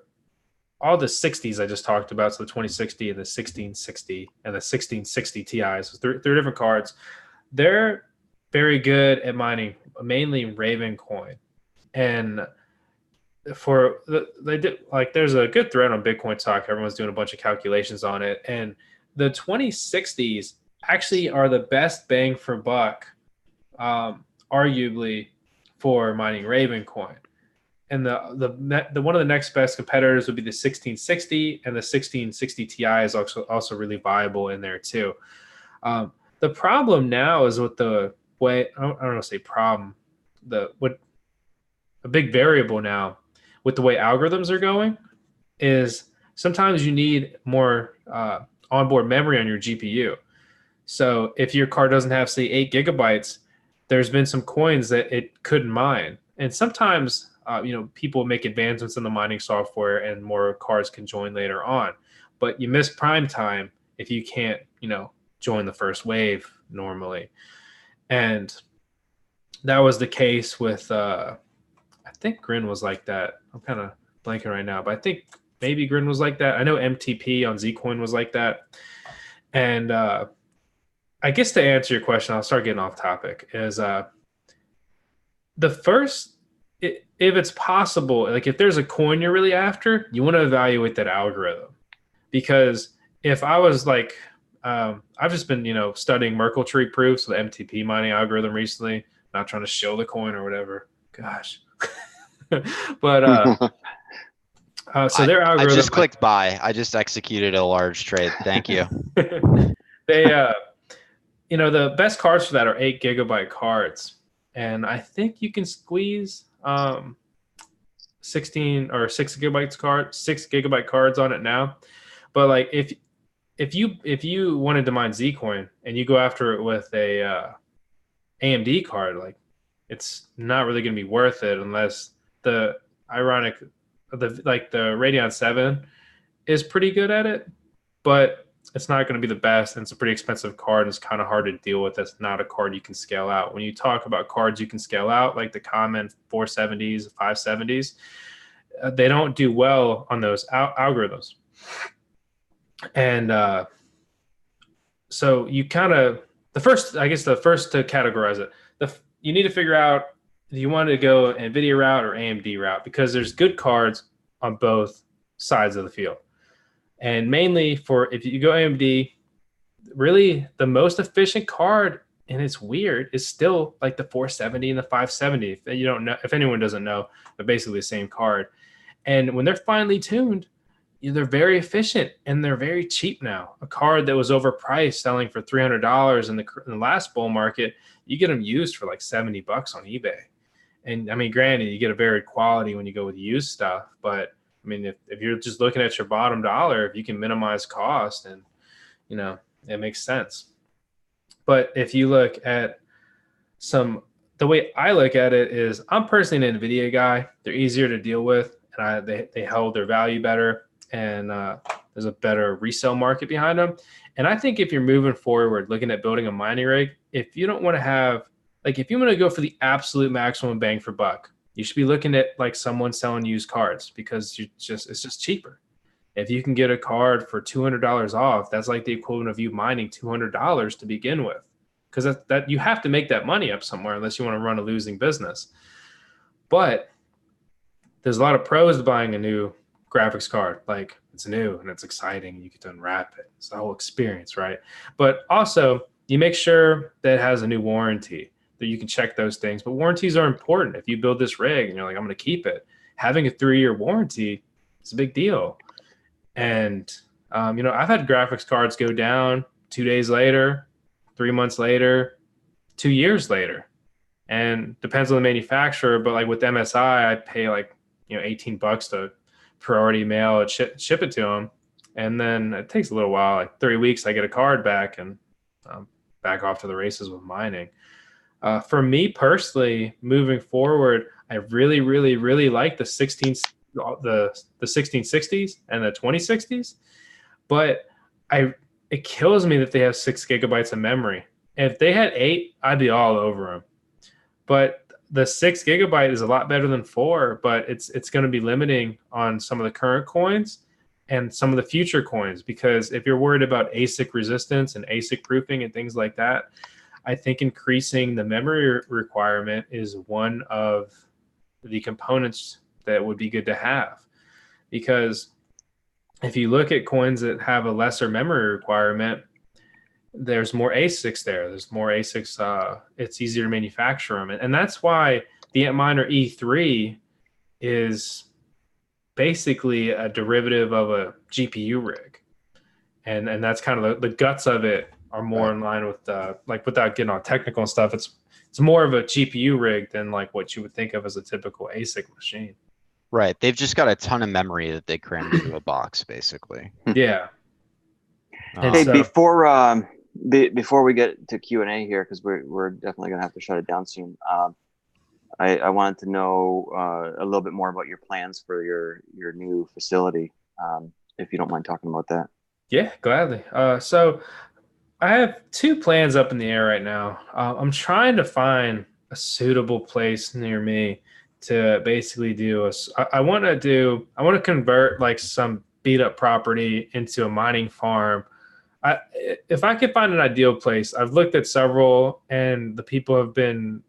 all the 60s I just talked about, so the 2060 and the 1660 and the 1660 Ti's, so three different cards, they're very good at mining mainly Raven coin. And they did, like, there's a good thread on Bitcoin Talk. Everyone's doing a bunch of calculations on it, and the 2060s actually are the best bang for buck, arguably, for mining Raven coin. And the one of the next best competitors would be the 1660, and the 1660 Ti is also really viable in there too. The problem now is with the way, I don't want to say problem, a big variable now with the way algorithms are going is sometimes you need more onboard memory on your GPU. So if your card doesn't have, say, 8 GB, there's been some coins that it couldn't mine. And sometimes, people make advancements in the mining software and more cards can join later on. But you miss prime time if you can't, join the first wave normally. And that was the case with, I think Grin was like that. I'm kind of blanking right now, but I think maybe Grin was like that. I know MTP on Zcoin was like that. And I guess to answer your question, I'll start getting off topic, is the first, if it's possible, like if there's a coin you're really after, you want to evaluate that algorithm. Because if I was like, I've just been, studying Merkle tree proofs, the MTP mining algorithm recently, not trying to show the coin or whatever. Gosh. But so their algorithm, I just clicked buy. I just executed a large trade. Thank you. They the best cards for that are 8 GB cards, and I think you can squeeze 16 or 6 GB cards on it now. But like if you wanted to mine Zcoin and you go after it with a AMD card, like, it's not really going to be worth it unless the Radeon 7 is pretty good at it, but it's not going to be the best, and it's a pretty expensive card, and it's kind of hard to deal with. That's not a card you can scale out. When you talk about cards you can scale out, like the common 470s, 570s, they don't do well on those algorithms. And so you kind of, the first to categorize it, you need to figure out, do you want to go NVIDIA route or AMD route? Because there's good cards on both sides of the field. And mainly if you go AMD, really the most efficient card, and it's weird, is still like the 470 and the 570. If anyone doesn't know, they're basically the same card. And when they're finely tuned, they're very efficient and they're very cheap now. A card that was overpriced, selling for $300 in the last bull market, you get them used for like $70 on eBay. And I mean, granted, you get a varied quality when you go with used stuff, but I mean, if you're just looking at your bottom dollar, if you can minimize cost, and it makes sense. But if you look at the way I look at it is, I'm personally an NVIDIA guy. They're easier to deal with, and they hold their value better, and there's a better resale market behind them. And I think if you're moving forward, looking at building a mining rig, if you don't want to have, like, if you want to go for the absolute maximum bang for buck, you should be looking at like someone selling used cards, because it's just cheaper. If you can get a card for $200 off, that's like the equivalent of you mining $200 to begin with, because that you have to make that money up somewhere unless you want to run a losing business. But there's a lot of pros to buying a new graphics card. Like, it's new and it's exciting. You get to unwrap it. It's the whole experience, right? But also, you make sure that it has a new warranty, that you can check those things. But warranties are important. If you build this rig and you're like, I'm going to keep it, having a 3-year warranty is a big deal. And, I've had graphics cards go down 2 days later, 3 months later, 2 years later. and depends on the manufacturer. But like with MSI, I pay like, $18 to priority mail it, ship it to them. And then it takes a little while, like 3 weeks, I get a card back and back off to the races with mining. For me personally, moving forward, I really, really, really like the 1660s and the 2060s, but it kills me that they have 6 gigabytes of memory. If they had 8, I'd be all over them. But the 6 gigabyte is a lot better than 4, but it's going to be limiting on some of the current coins and some of the future coins, because if you're worried about ASIC resistance and ASIC proofing and things like that, I think increasing the memory requirement is one of the components that would be good to have. Because if you look at coins that have a lesser memory requirement, there's more ASICs there. There's more ASICs. It's easier to manufacture them. And that's why the Antminer E3 is basically a derivative of a GPU rig. And that's kind of the guts of it are more in line with like, without getting all technical and stuff, it's more of a GPU rig than like what you would think of as a typical ASIC machine. Right. They've just got a ton of memory that they crammed into a box, basically. Yeah. Hey, before we get to Q&A here, because we're definitely going to have to shut it down soon, I wanted to know a little bit more about your plans for your new facility, if you don't mind talking about that. Yeah, gladly. So I have 2 plans up in the air right now. I'm trying to find a suitable place near me to basically do I want to convert like some beat up property into a mining farm. If I could find an ideal place, I've looked at several, and the people have been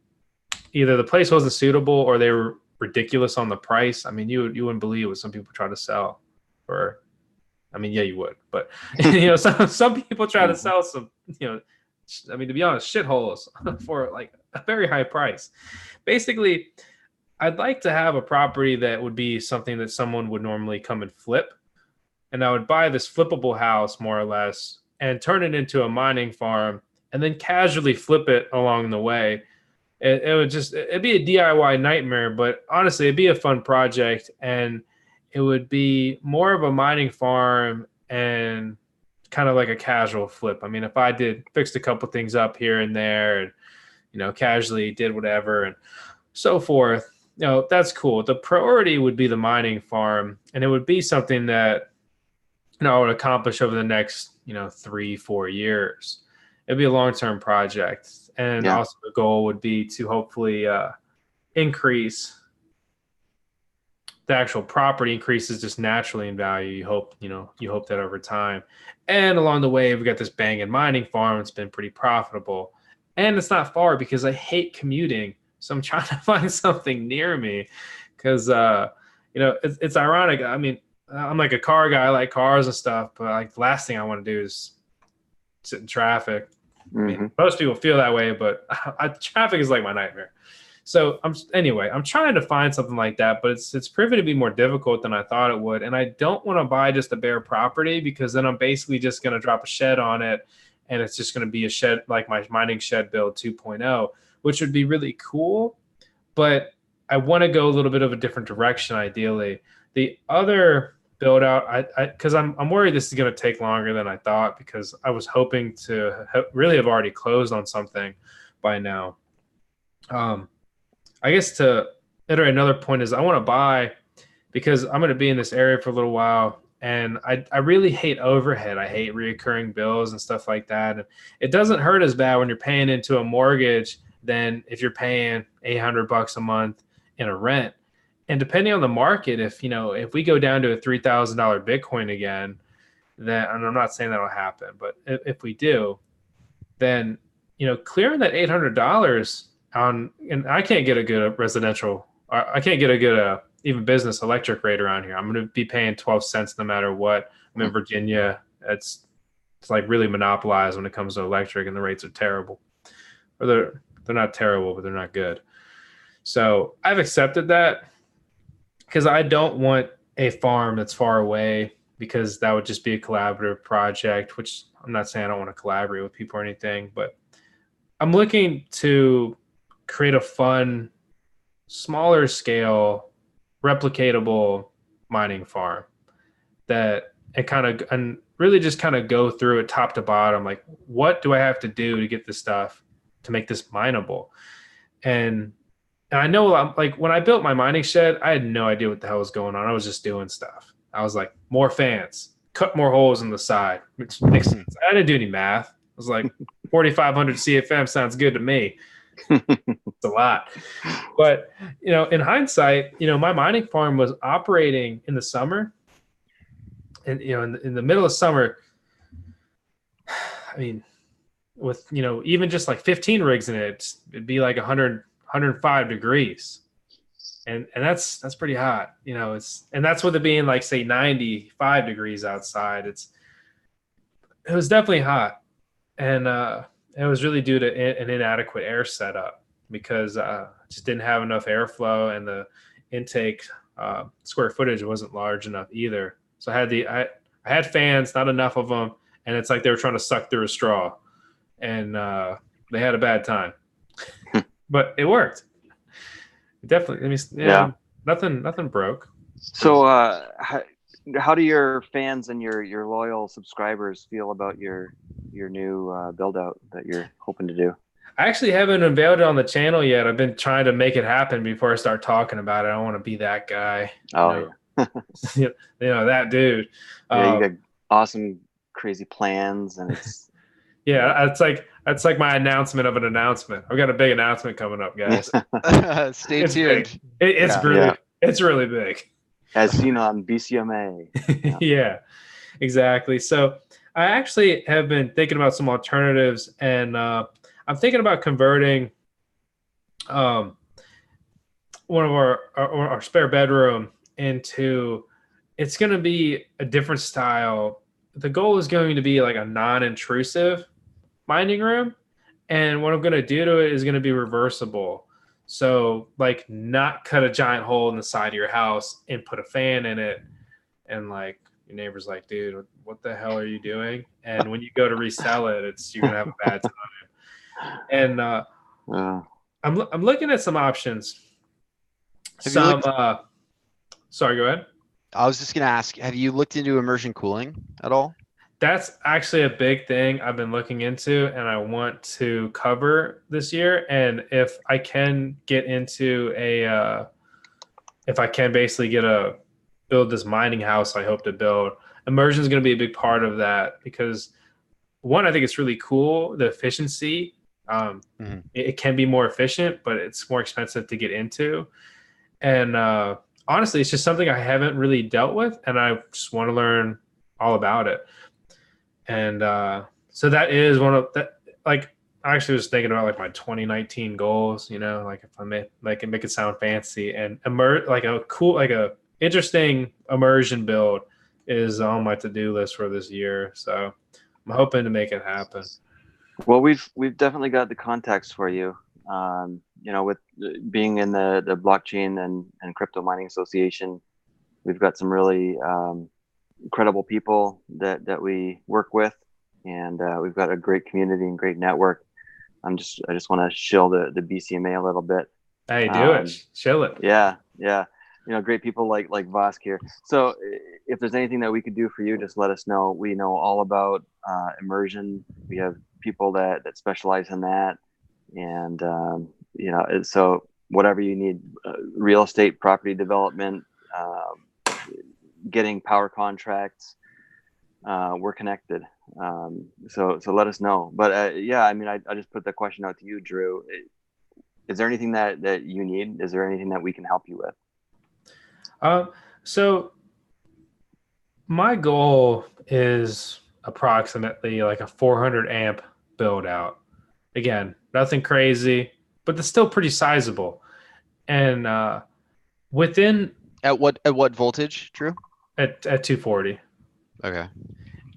either the place wasn't suitable or they were ridiculous on the price. I mean, you wouldn't believe what some people try to sell for. I mean, yeah, you would, but some people try to sell some, I mean, to be honest, shitholes for like a very high price. Basically, I'd like to have a property that would be something that someone would normally come and flip. And I would buy this flippable house more or less and turn it into a mining farm and then casually flip it along the way. It'd be a DIY nightmare, but honestly, it'd be a fun project, and it would be more of a mining farm and kind of like a casual flip. I mean, if I fixed a couple things up here and there and, casually did whatever and so forth, that's cool. The priority would be the mining farm, and it would be something that, I would accomplish over the next, 3-4 years. It'd be a long-term project. And also the goal would be to hopefully increase the actual property increases just naturally in value. You hope that over time. And along the way, we've got this banging mining farm. It's been pretty profitable. And it's not far because I hate commuting. So I'm trying to find something near me because, it's ironic. I mean, I'm like a car guy. I like cars and stuff. But like the last thing I want to do is sit in traffic. I mean, most people feel that way, but traffic is like my nightmare. So I'm trying to find something like that, but it's proven to be more difficult than I thought it would. And I don't want to buy just a bare property because then I'm basically just going to drop a shed on it, and it's just going to be a shed like my mining shed build 2.0, which would be really cool. But I want to go a little bit of a different direction, ideally. The other build out, because I'm worried this is going to take longer than I thought, because I was hoping to really have already closed on something by now. I guess to iterate another point is I want to buy, because I'm going to be in this area for a little while, and I really hate overhead. I hate reoccurring bills and stuff like that. And it doesn't hurt as bad when you're paying into a mortgage than if you're paying $800 a month in a rent. And depending on the market, if we go down to a $3,000 Bitcoin again, then, and I'm not saying that'll happen, but if we do, then clearing that $800 on, and I can't get a good residential, I can't get a good even business electric rate around here. I'm going to be paying 12 cents no matter what. I'm in Virginia. It's like really monopolized when it comes to electric, and the rates are terrible. Or they're not terrible, but they're not good. So I've accepted that, because I don't want a farm that's far away, because that would just be a collaborative project, which I'm not saying I don't want to collaborate with people or anything, but I'm looking to create a fun, smaller scale, replicatable mining farm that and really just kind of go through it top to bottom. Like, what do I have to do to get this stuff to make this mineable? And I know, like, when I built my mining shed, I had no idea what the hell was going on. I was just doing stuff. I was like, more fans, cut more holes in the side, which makes sense. I didn't do any math. I was like, 4,500 CFM sounds good to me. It's a lot. But, in hindsight, my mining farm was operating in the summer. And, in the middle of summer, I mean, with, even just like 15 rigs in it, it'd be like 105 degrees. And that's pretty hot, and that's with it being like, say, 95 degrees outside. It was definitely hot. And it was really due to an inadequate air setup, because just didn't have enough airflow, and the intake square footage wasn't large enough either. So I had fans, not enough of them, and it's like they were trying to suck through a straw, and they had a bad time. But it worked. Definitely. Nothing broke. So how do your fans and your loyal subscribers feel about your new build out that you're hoping to do? I actually haven't unveiled it on the channel yet. I've been trying to make it happen before I start talking about it. I don't want to be that guy. Oh, yeah. That dude. Yeah, you got awesome, crazy plans, and it's yeah. That's like my announcement of an announcement. I've got a big announcement coming up, guys. Stay tuned. It's really big. As seen on BCMA. Yeah, exactly. So I actually have been thinking about some alternatives, and I'm thinking about converting one of our spare bedroom into, it's going to be a different style. The goal is going to be like a non-intrusive mining room, and what I'm going to do to it is going to be reversible. So, like, not cut a giant hole in the side of your house and put a fan in it, and like your neighbor's like, dude, what the hell are you doing? And when you go to resell it, you're gonna have a bad time. And I'm looking at some options. Sorry, go ahead. I was just going to ask, have you looked into immersion cooling at all? That's actually a big thing I've been looking into, and I want to cover this year. And if I can get into if I can basically build this mining house I hope to build, immersion is going to be a big part of that, because one, I think it's really cool, the efficiency. It can be more efficient, but it's more expensive to get into. And honestly, it's just something I haven't really dealt with, and I just want to learn all about it. And so that is one of that. Like, I actually was thinking about like my 2019 goals. Like, if I make it sound fancy, and like a interesting immersion build is on my to-do list for this year. So I'm hoping to make it happen. Well, we've definitely got the contacts for you. With being in the blockchain and crypto mining association, we've got some really incredible people that we work with, and we've got a great community and great network. I just want to shill the BCMA a little bit. Hey, do it. Shill it. Yeah. Great people like Vosk here. So if there's anything that we could do for you, just let us know. We know all about immersion. We have people that specialize in that, and so whatever you need, real estate, property development, getting power contracts, we're connected. So let us know. But I just put the question out to you, Drew. Is there anything that you need? Is there anything that we can help you with? So my goal is approximately like a 400 amp build out. Again, nothing crazy, but it's still pretty sizable. And within at what voltage, Drew? At 240. Okay.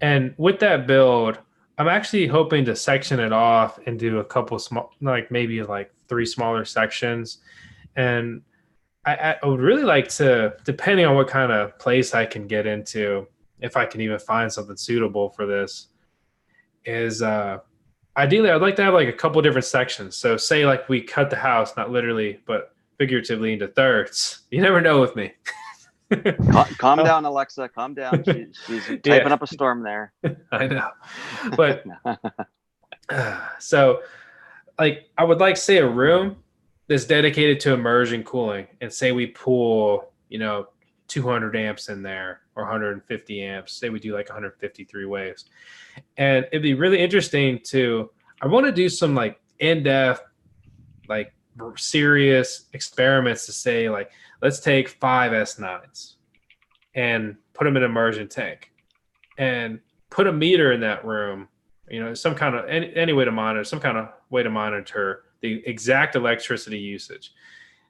And with that build, I'm actually hoping to section it off and do a couple small, like maybe like 3 smaller sections. And I would really like to, depending on what kind of place I can get into, if I can even find something suitable for this, is ideally, I'd like to have like a couple different sections. So say like we cut the house, not literally, but figuratively into thirds. You never know with me. Calm down, Alexa. Calm down. She's typing up a storm there. I know. But so like I would like say a room that's dedicated to immersion cooling, and say we pull, 200 amps in there or 150 amps. Say we do like 153 waves. And it'd be really interesting I want to do some like in-depth, like serious experiments to say like, let's take 5S9s and put them in an immersion tank and put a meter in that room, some kind of any way to monitor, some kind of way to monitor the exact electricity usage.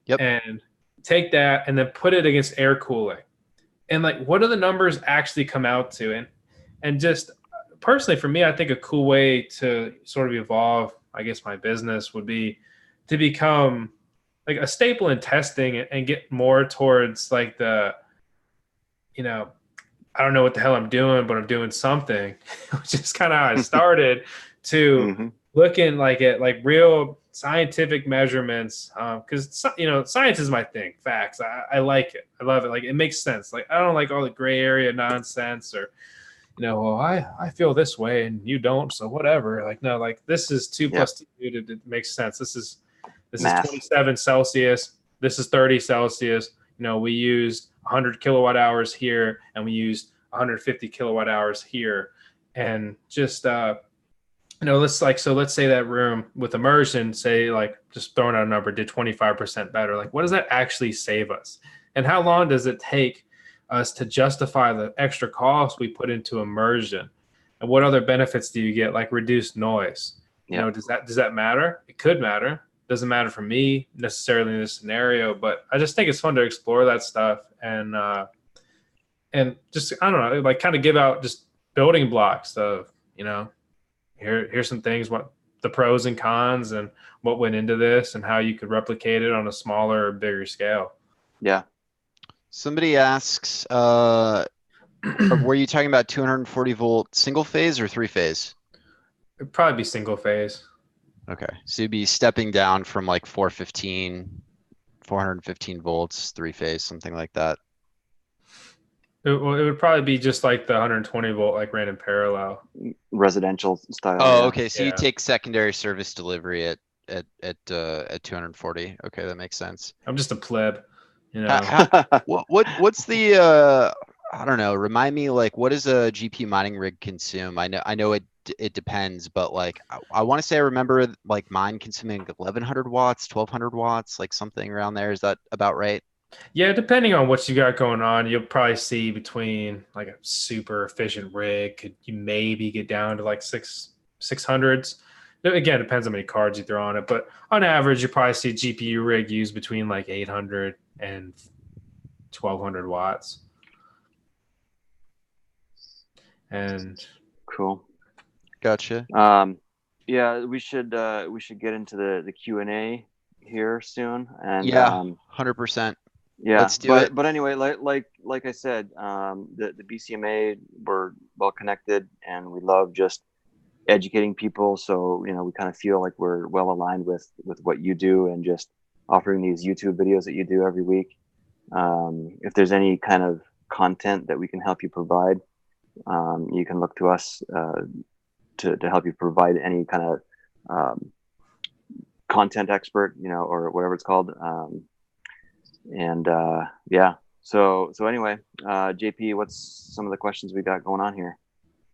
Yep. And take that and then put it against air cooling. And like, what do the numbers actually come out to? And just personally for me, I think a cool way to sort of evolve, I guess, my business would be to become like a staple in testing and get more towards like the, I don't know what the hell I'm doing, but I'm doing something, which is kind of how I started to looking like at like real scientific measurements. Cause science is my thing. Facts. I like it. I love it. Like it makes sense. Like I don't like all the gray area nonsense or, well, I feel this way and you don't, so whatever. Like, no, like this is 2 plus 2, it makes sense. This is 27 Celsius. This is 30 Celsius. We used 100 kilowatt hours here and we used 150 kilowatt hours here. And just, let's say that room with immersion, say like just throwing out a number, did 25% better. Like, what does that actually save us? And how long does it take us to justify the extra cost we put into immersion? And what other benefits do you get, like reduced noise? Does that matter? It could matter. Doesn't matter for me necessarily in this scenario, but I just think it's fun to explore that stuff and just, I don't know, like kind of give out just building blocks of, here's some things, what the pros and cons and what went into this and how you could replicate it on a smaller or bigger scale. Yeah. Somebody asks, were you talking about 240 volt single phase or 3-phase? It'd probably be single phase. Okay. So you'd be stepping down from like 415 volts, 3-phase, something like that. It would probably be just like the 120 volt, like ran in parallel. Residential style. Oh, okay. So you take secondary service delivery at 240. Okay, that makes sense. I'm just a pleb. What's the I don't know, remind me, like, what does a GPU mining rig consume? I know it depends, but like I want to say I remember like mine consuming 1100 watts, 1200 watts, like something around there. Is that about right? Yeah, depending on what you got going on, you'll probably see between like a super efficient rig, could you maybe get down to like 600s. Again, depends how many cards you throw on it, but on average, you probably see a GPU rig use between like 800 and 1200 watts. And cool. Gotcha. Yeah, we should get into the Q&A here soon. And yeah, 100%. Yeah, let's do it. But anyway, like I said, the BCMA, we're well connected and we love just educating people. So we kind of feel like we're well aligned with what you do and just offering these YouTube videos that you do every week. If there's any kind of content that we can help you provide, you can look to us to help you provide any kind of content expert, or whatever it's called. Yeah. So anyway, JP, what's some of the questions we got going on here?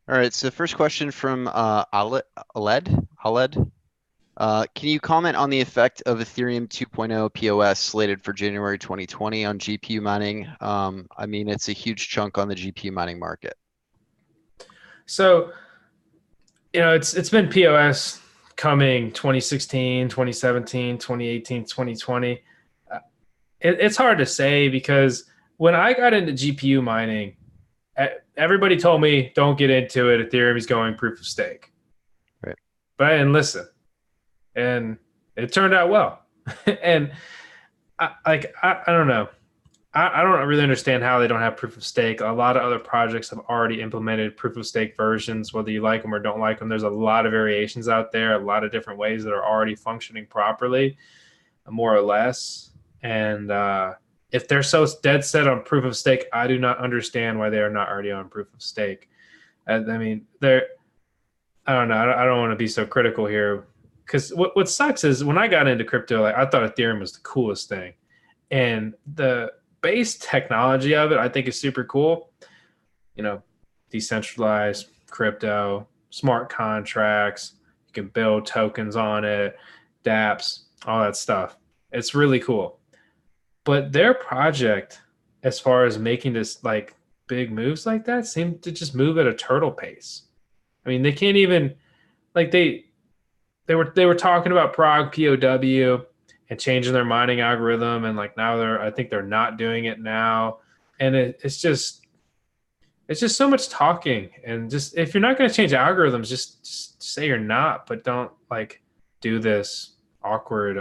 All right. So first question from Aled. Can you comment on the effect of Ethereum 2.0 POS slated for January 2020 on GPU mining? I mean, it's a huge chunk on the GPU mining market. So, it's been POS coming 2016, 2017, 2018, 2020. It's hard to say because when I got into GPU mining, everybody told me don't get into it. Ethereum is going proof of stake. Right. But I didn't listen. And it turned out well. And I don't know. I don't really understand how they don't have proof of stake. A lot of other projects have already implemented proof of stake versions, whether you like them or don't like them. There's a lot of variations out there, a lot of different ways that are already functioning properly, more or less. And if they're so dead set on proof of stake, I do not understand why they are not already on proof of stake. I mean, I don't know. I don't want to be so critical here, because what sucks is when I got into crypto, like I thought Ethereum was the coolest thing, and the base technology of it I think is super cool. You know, decentralized crypto, smart contracts, you can build tokens on it, dApps, all that stuff. It's really cool. But their project, as far as making this like big moves like that, seemed to just move at a turtle pace. I mean, they can't even like they were talking about Prague POW and changing their mining algorithm, and like now I think they're not doing it now, and it's just so much talking, and just if you're not going to change algorithms, just say you're not, but don't like do this awkward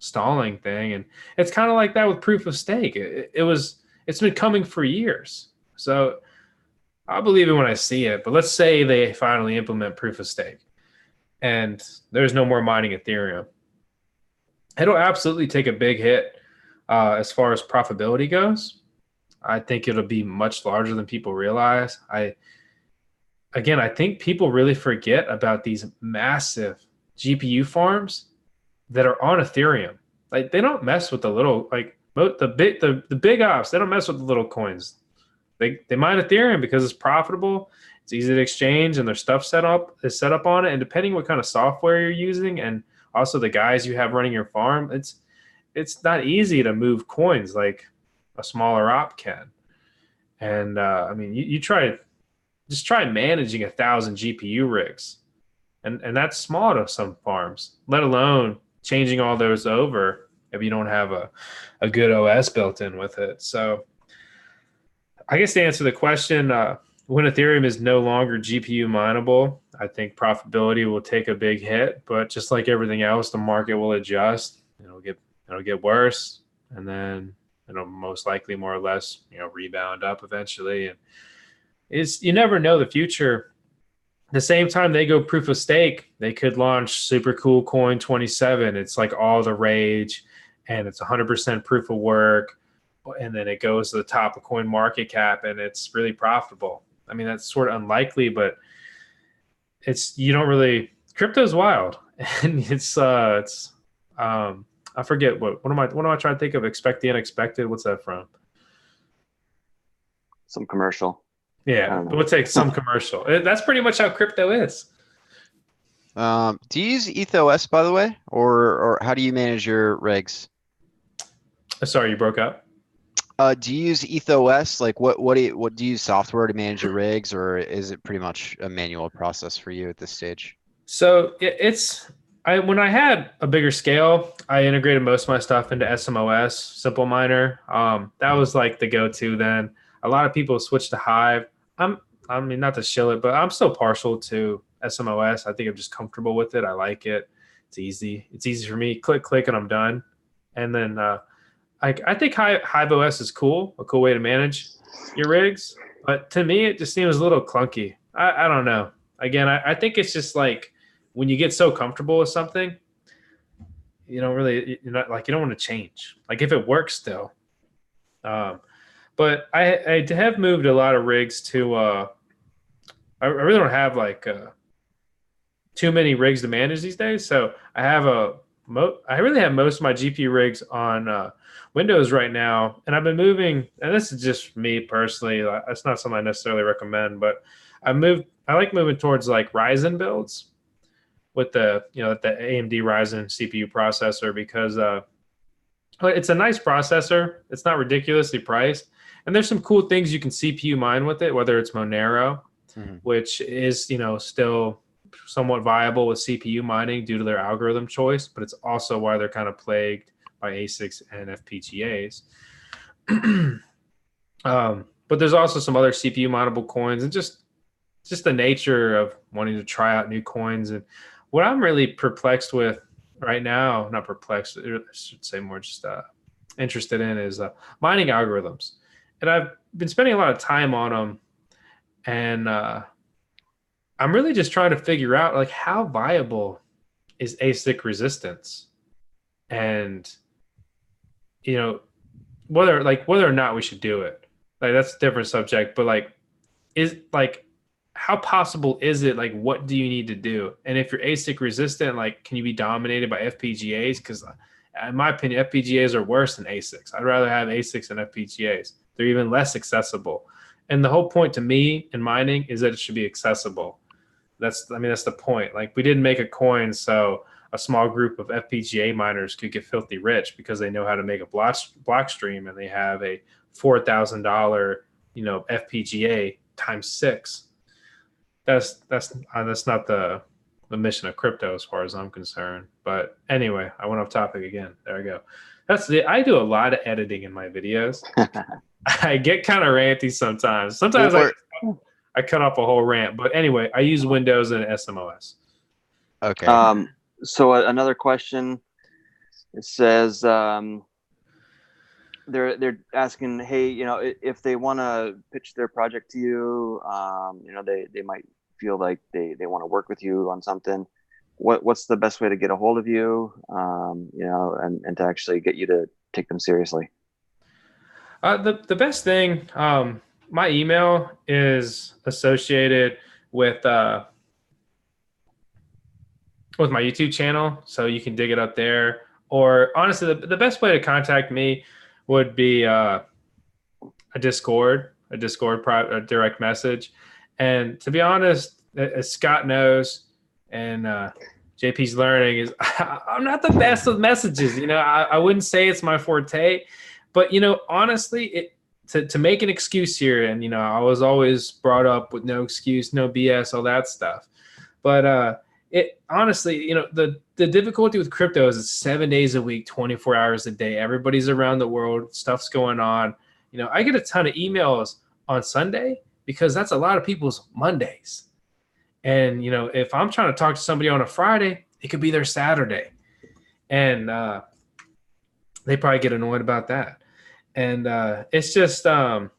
stalling thing. And it's kind of like that with proof of stake. It's been coming for years, so I'll believe it when I see it. But let's say they finally implement proof of stake and there's no more mining Ethereum. It'll absolutely take a big hit as far as profitability goes. I think it'll be much larger than people realize. I think people really forget about these massive GPU farms that are on Ethereum. Like they don't mess with the little the big ops. They don't mess with the little coins. They mine Ethereum because it's profitable. It's easy to exchange, and their stuff set up on it. And depending what kind of software you're using, and also the guys you have running your farm, it's not easy to move coins like a smaller op can. And I mean, you try managing 1,000 GPU rigs, and that's small to some farms. Let alone changing all those over if you don't have a good OS built in with it. So, I guess to answer the question, when Ethereum is no longer GPU mineable, I think profitability will take a big hit. But just like everything else, the market will adjust. It'll get worse, and then it'll most likely more or less rebound up eventually. And you never know the future. At the same time they go proof of stake, they could launch super cool coin 27. It's like all the rage, and it's 100% proof of work. And then it goes to the top of coin market cap, and it's really profitable. I mean, that's sort of unlikely, but crypto's wild. And I forget what am I trying to think of? Expect the unexpected. What's that from? Some commercial. Yeah, we'll take some commercial. That's pretty much how crypto is. Do you use EthOS, by the way, or how do you manage your regs? Sorry, you broke up. Do you use EthOS? Like what do you use software to manage your rigs, or is it pretty much a manual process for you at this stage? So when I had a bigger scale, I integrated most of my stuff into SMOS, Simple Miner. That was like the go-to then. A lot of people switched to Hive. I mean, not to shill it, but I'm still partial to SMOS. I think I'm just comfortable with it. I like it. It's easy. It's easy for me. Click, and I'm done. And then I think Hive OS is cool, a cool way to manage your rigs. But to me, it just seems a little clunky. I don't know. Again, I think it's just like when you get so comfortable with something, you don't want to change. Like if it works still. But I have moved a lot of rigs to. I really don't have too many rigs to manage these days, so I have I really have most of my GPU rigs on Windows right now, and I've been moving. And this is just me personally. It's not something I necessarily recommend, but I like moving towards like Ryzen builds with the AMD Ryzen CPU processor, because it's a nice processor. It's not ridiculously priced. And there's some cool things you can CPU mine with it, whether it's Monero, which is, still somewhat viable with CPU mining due to their algorithm choice, but it's also why they're kind of plagued by ASICs and FPGAs. But there's also some other CPU mineable coins, and just the nature of wanting to try out new coins. And what I'm really perplexed with right now, not perplexed, I should say more just interested in is mining algorithms, and I've been spending a lot of time on them, and I'm really just trying to figure out like how viable is ASIC resistance, and you know whether or not we should do it. Like that's a different subject, but like is like how possible is it? Like what do you need to do? And if you're ASIC resistant, like can you be dominated by FPGAs? Because in my opinion, FPGAs are worse than ASICs. I'd rather have ASICs than FPGAs. They're even less accessible. And the whole point to me in mining is that it should be accessible. That's the point. Like we didn't make a coin so a small group of FPGA miners could get filthy rich because they know how to make a block stream and they have a $4,000 FPGA times 6. That's not the mission of crypto as far as I'm concerned. But anyway, I went off topic again. There I go. I do a lot of editing in my videos. I get kind of ranty sometimes. Sometimes I cut off a whole rant. But anyway, I use Windows and SMOS. Okay. So another question. It says they're asking, hey, if they want to pitch their project to you, they might feel like they want to work with you on something. What's the best way to get a hold of you, and to actually get you to take them seriously? The best thing, my email is associated with my YouTube channel, so you can dig it up there. Or honestly, the best way to contact me would be a Discord direct message. And to be honest, as Scott knows, and JP's learning, is I'm not the best with messages. I wouldn't say it's my forte, but honestly, to make an excuse here, and I was always brought up with no excuse, no BS, all that stuff. But it honestly, the difficulty with crypto is it's 7 days a week, 24 hours a day. Everybody's around the world, stuff's going on. I get a ton of emails on Sunday because that's a lot of people's Mondays. And if I'm trying to talk to somebody on a Friday, it could be their Saturday, and they probably get annoyed about that. And it's just I've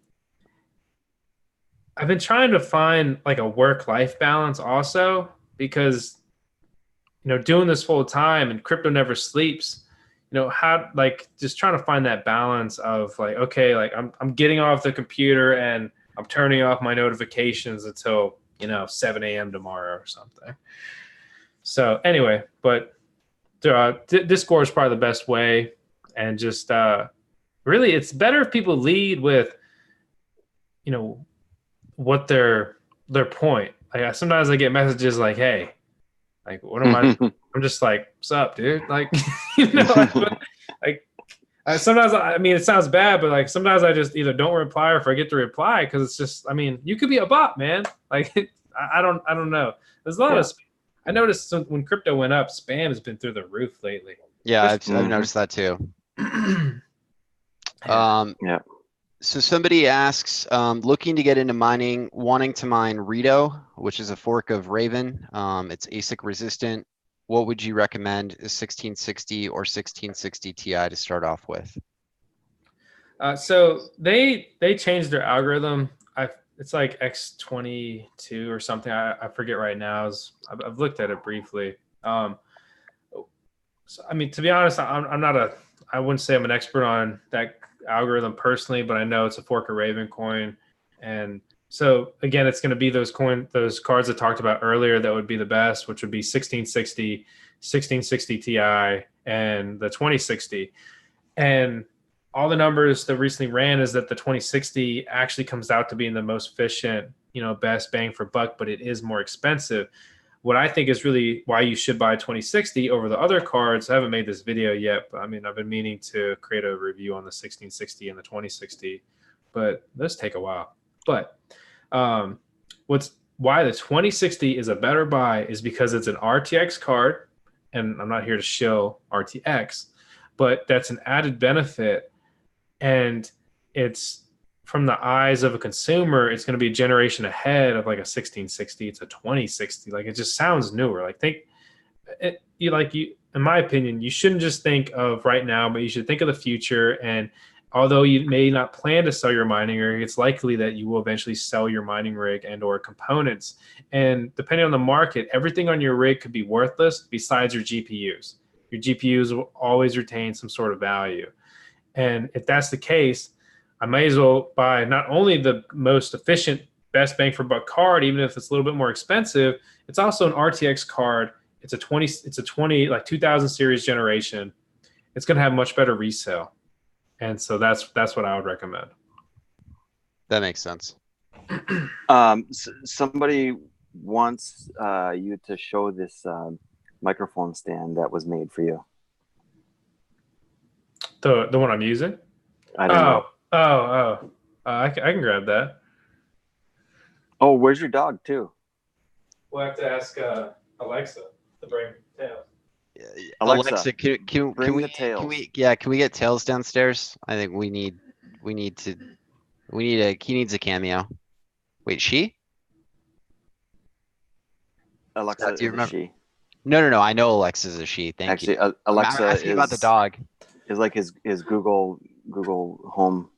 been trying to find like a work-life balance also, because doing this full time and crypto never sleeps, how just trying to find that balance of like, okay, like I'm getting off the computer and I'm turning off my notifications until 7 a.m. tomorrow or something. So anyway, but Discord is probably the best way. And just really, it's better if people lead with what their point. Like sometimes I get messages like, hey, like what am I I'm just like, what's up, dude? Like like sometimes it sounds bad, but like sometimes I just either don't reply or forget to reply because it's just you could be a bot, man. Like I don't know. There's a lot of I noticed when crypto went up, spam has been through the roof lately. Yeah, I've noticed that too. Yeah. So somebody asks, looking to get into mining, wanting to mine Rito, which is a fork of Raven. It's ASIC resistant. What would you recommend, a 1660 or 1660 Ti to start off with? So they changed their algorithm. It's like X22 or something. I forget right now. I've looked at it briefly. So, to be honest, I wouldn't say I'm an expert on that algorithm personally, but I know it's a fork of Raven coin. And so again, it's going to be those cards I talked about earlier that would be the best, which would be 1660, 1660 Ti, and the 2060. And all the numbers that recently ran is that the 2060 actually comes out to being the most efficient, best bang for buck, but it is more expensive. What I think is really why you should buy 2060 over the other cards. I haven't made this video yet, but I've been meaning to create a review on the 1660 and the 2060, but those take a while. But why the 2060 is a better buy is because it's an RTX card, and I'm not here to show RTX, but that's an added benefit. And it's from the eyes of a consumer, it's going to be a generation ahead of like a 1660. It's a 2060. Like it just sounds newer. Like think in my opinion, you shouldn't just think of right now, but you should think of the future. And although you may not plan to sell your mining rig, it's likely that you will eventually sell your mining rig and or components. And depending on the market, everything on your rig could be worthless besides your GPUs. Your GPUs will always retain some sort of value. And if that's the case, I may as well buy not only the most efficient, best bang for buck card, even if it's a little bit more expensive, it's also an RTX card. It's a 20 like 2000 series generation. It's going to have much better resale. And so that's what I would recommend. That makes sense. Somebody wants you to show this microphone stand that was made for you. The one I'm using? I don't know. I can grab that. Oh, where's your dog too? We'll have to ask Alexa to bring Tails. Alexa, can we get Tails downstairs? I think he needs a cameo. Wait, she? Alexa Do you is a remember? she. No. I know Alexa's a she. Thank you. Actually, Alexa I'm asking about the dog. Is like his Google Home.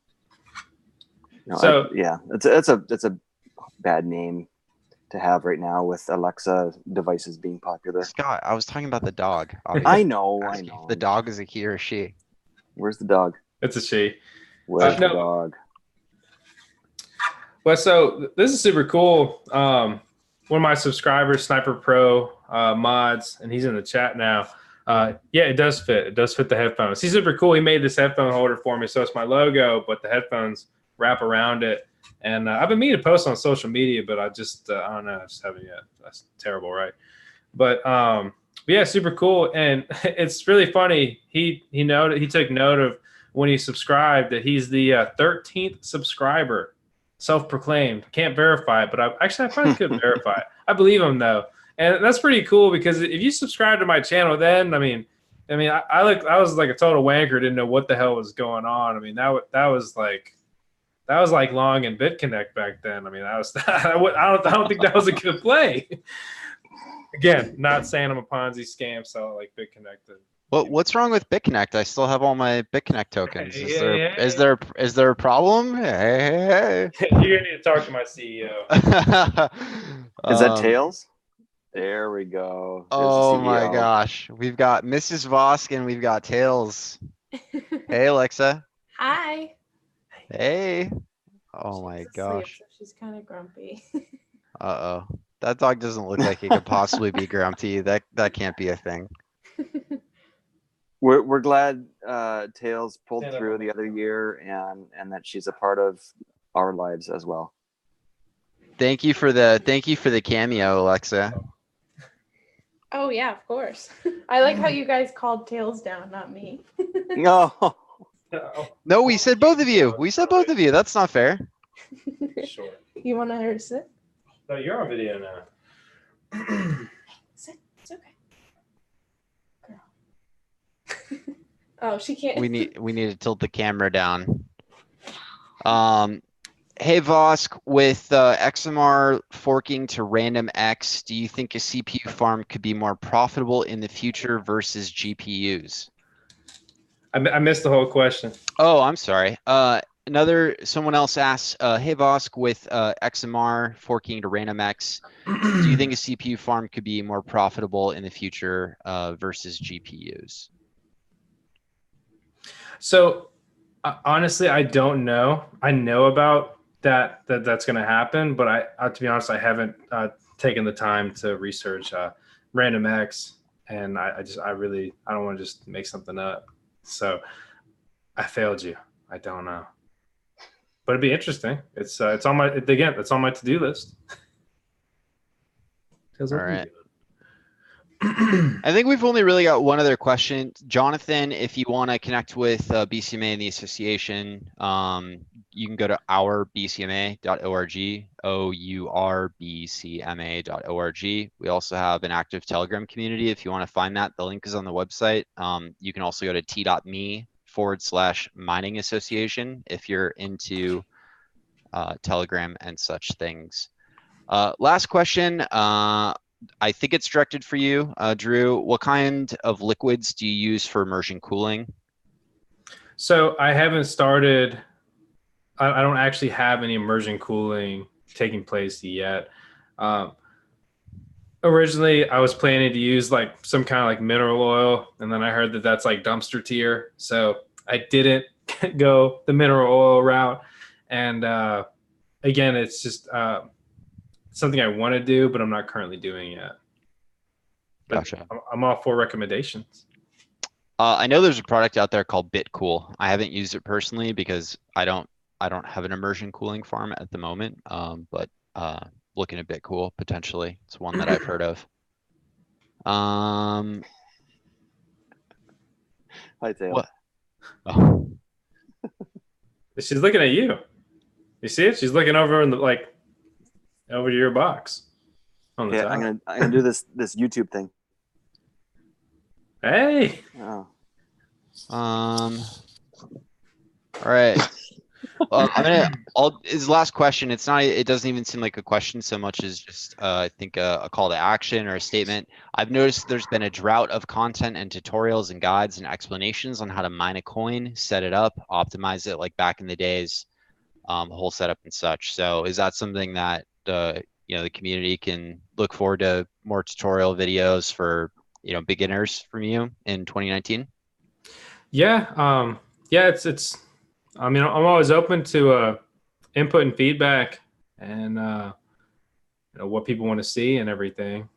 So it's a bad name to have right now with Alexa devices being popular. Scott, I was talking about the dog. I know. If the dog is a he or a she. Where's the dog? It's a she. Where's the dog? Well, so this is super cool. One of my subscribers, Sniper Pro mods, and he's in the chat now. Yeah, it does fit. It does fit the headphones. He's super cool. He made this headphone holder for me, so it's my logo, but the headphones wrap around it. And I've been meaning to post on social media, but I just I don't know. I just haven't yet. That's terrible, right? But yeah, super cool. And it's really funny. He took note of when he subscribed that he's the 13th subscriber, self-proclaimed. Can't verify it, but I probably could verify it. I believe him though. And that's pretty cool because if you subscribe to my channel, then I was like a total wanker, didn't know what the hell was going on. I mean, that was like long in BitConnect back then. I mean, I don't think that was a good play. Again, not saying I'm a Ponzi scam, so like BitConnect. What's wrong with BitConnect? I still have all my BitConnect tokens. Is there a problem? Hey. You're gonna need to talk to my CEO. Is that Tails? There we go. There's oh my gosh. We've got Mrs. Vosk and we've got Tails. Hey, Alexa. Hi. Hey. Oh my She's asleep, gosh. so she's kind of grumpy. Uh-oh. That dog doesn't look like it could possibly be grumpy. That can't be a thing. We're glad Tails pulled through the other year and that she's a part of our lives as well. Thank you for the cameo, Alexa. Oh yeah, of course. I like how you guys called Tails down, not me. No. No, we said both of you. That's not fair. Sure. You want her to sit? No, you're on video now. Sit. It's okay. Girl. Oh, she can't. We need to tilt the camera down. Hey Vosk, with XMR forking to random X, do you think a CPU farm could be more profitable in the future versus GPUs? I missed the whole question. Oh, I'm sorry. Someone else asks, hey Vosk, with XMR forking to random X, do you think a CPU farm could be more profitable in the future versus GPUs? So honestly, I don't know. I know about that's going to happen, but I to be honest, I haven't taken the time to research random X, and I don't want to just make something up. So I failed you. I don't know, but it'd be interesting. It's on my to-do list. All right. I think we've only really got one other question. Jonathan, if you want to connect with BCMA and the association, you can go to ourbcma.org, ourbcma.org. We also have an active Telegram community. If you want to find that, the link is on the website. You can also go to t.me/mining association if you're into Telegram and such things. Last question. I think it's directed for you, Drew. What kind of liquids do you use for immersion cooling? So I haven't started. I don't actually have any immersion cooling taking place yet. Um, Originally, I was planning to use like some kind of like mineral oil, and then I heard that that's like dumpster tier, so I didn't go the mineral oil route. And again, it's just something I want to do, but I'm not currently doing yet. But Gotcha. I'm all for recommendations. I know there's a product out there called BitCool. I haven't used it personally because I don't have an immersion cooling farm at the moment. But looking at BitCool potentially, it's one that I've heard of. Hi, Taylor. What? Oh, She's looking at you. You see it? She's looking over in the like over to your box on the Yeah, top. I'm gonna do this YouTube thing. Hey. Oh. all right. Well, his last question. It's not. It doesn't even seem like a question so much as just, I think, a call to action or a statement. I've noticed there's been a drought of content and tutorials and guides and explanations on how to mine a coin, set it up, optimize it, like back in the days, whole setup and such. So, is that something that the community can look forward to more tutorial videos for beginners from you in 2019? Yeah. Yeah. It's. I mean, I'm always open to input and feedback, and what people want to see and everything.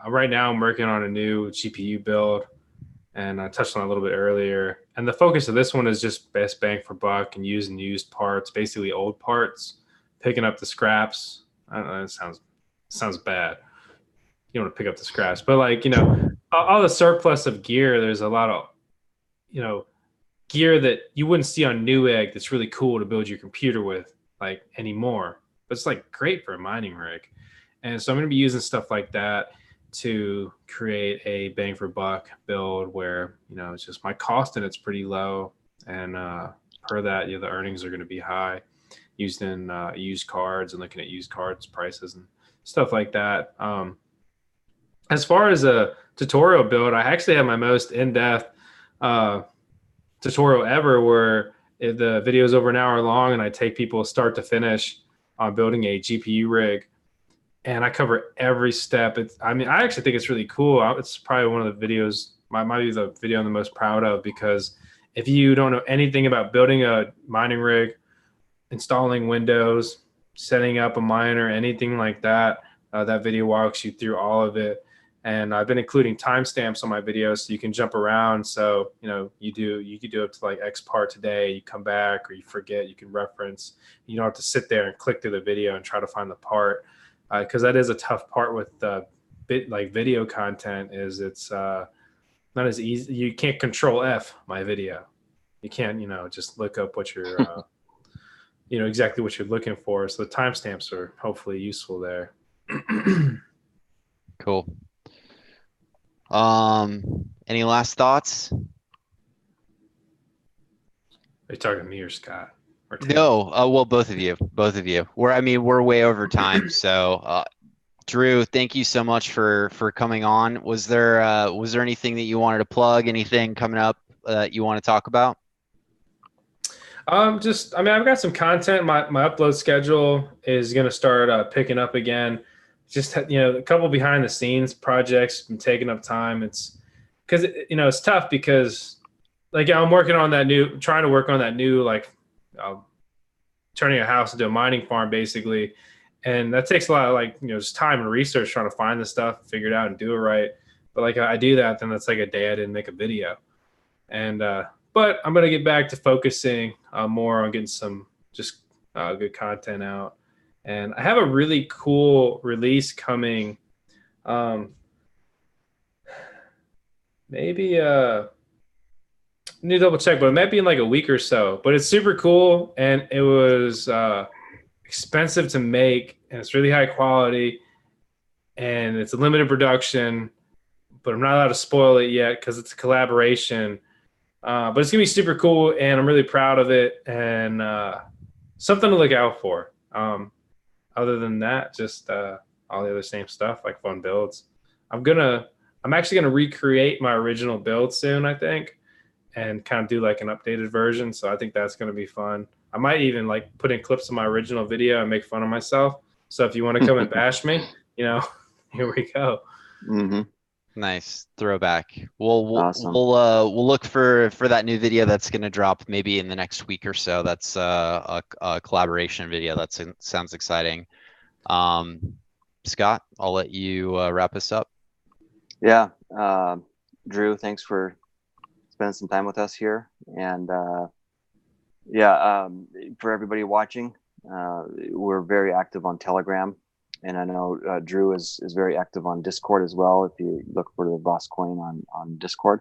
Right now, I'm working on a new GPU build, and I touched on it a little bit earlier. And the focus of this one is just best bang for buck and using used parts, basically old parts, picking up the scraps. I don't know, it sounds bad. You don't want to pick up the scraps, but like all the surplus of gear. There's a lot of gear that you wouldn't see on Newegg that's really cool to build your computer with like anymore. But it's like great for a mining rig. And so I'm going to be using stuff like that to create a bang for buck build where, it's just my cost and it's pretty low. And per that, the earnings are going to be high used in used cards and looking at used cards prices and stuff like that. As far as a tutorial build, I actually have my most in-depth tutorial ever where the video is over an hour long and I take people start to finish on building a GPU rig, and I cover every step. I actually think it's really cool. It's probably one of the videos, might be the video I'm the most proud of, because if you don't know anything about building a mining rig, installing Windows, setting up a miner, anything like that, that video walks you through all of it. And I've been including timestamps on my videos so you can jump around. So, you could do up to like X part today, you come back or you forget, you can reference. You don't have to sit there and click through the video and try to find the part. Because that is a tough part with video content is it's not as easy. You can't control F my video. You can't, just look up what you're, exactly what you're looking for. So the timestamps are hopefully useful there. Cool. Any last thoughts? Are you talking to me or Scott? Or No, well, both of you. We're way over time. So, Drew, thank you so much for coming on. Was there anything that you wanted to plug? Anything coming up that you want to talk about? I've got some content. My upload schedule is going to start picking up again. Just a couple behind the scenes projects been taking up time. It's because it's tough because like I'm trying to work on that new turning a house into a mining farm basically, and that takes a lot of just time and research trying to find the stuff, figure it out, and do it right. But like I do that, then that's like a day I didn't make a video, and but I'm gonna get back to focusing more on getting some just good content out. And I have a really cool release coming. Maybe I need to double check, but it might be in like a week or so. But it's super cool, and it was expensive to make, and it's really high quality, and it's a limited production. But I'm not allowed to spoil it yet because it's a collaboration. But it's gonna be super cool, and I'm really proud of it, and something to look out for. Other than that, just all the other same stuff, like fun builds. I'm actually gonna recreate my original build soon, I think, and kind of do like an updated version. So I think that's gonna be fun. I might even like put in clips of my original video and make fun of myself. So if you want to come and bash me, here we go. Mm-hmm. Nice throwback. We'll Awesome. we'll look for that new video that's going to drop maybe in the next week or so. That's a collaboration video. That sounds exciting. Scott, I'll let you wrap us up. Yeah, Drew, thanks for spending some time with us here. And for everybody watching, we're very active on Telegram. And I know Drew is very active on Discord as well. If you look for the Voskcoin on Discord,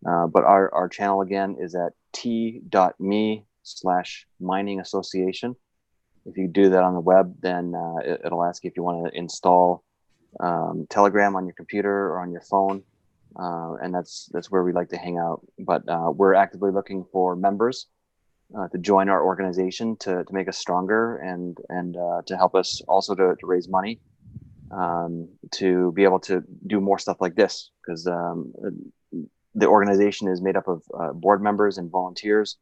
but our channel again is at t.me/mining association. If you do that on the web, then it'll ask you if you want to install Telegram on your computer or on your phone, and that's where we like to hang out. But we're actively looking for members to join our organization to make us stronger and to help us also to raise money to be able to do more stuff like this, because the organization is made up of board members and volunteers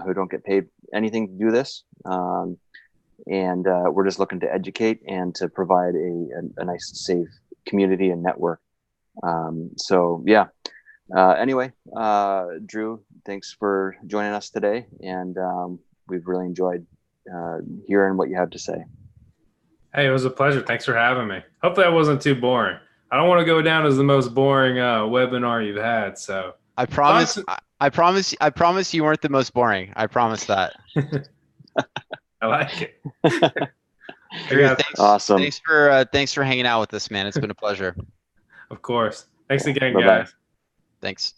who don't get paid anything to do this, and we're just looking to educate and to provide a nice safe community and network. Anyway, Drew, thanks for joining us today, and we've really enjoyed hearing what you have to say. Hey, it was a pleasure. Thanks for having me. Hopefully that wasn't too boring. I don't want to go down as the most boring webinar you've had. So I promise you weren't the most boring. I promise that. I like it. Drew, thanks, awesome. Thanks for hanging out with us, man. It's been a pleasure. Of course. Thanks again, Bye-bye. guys. Thanks.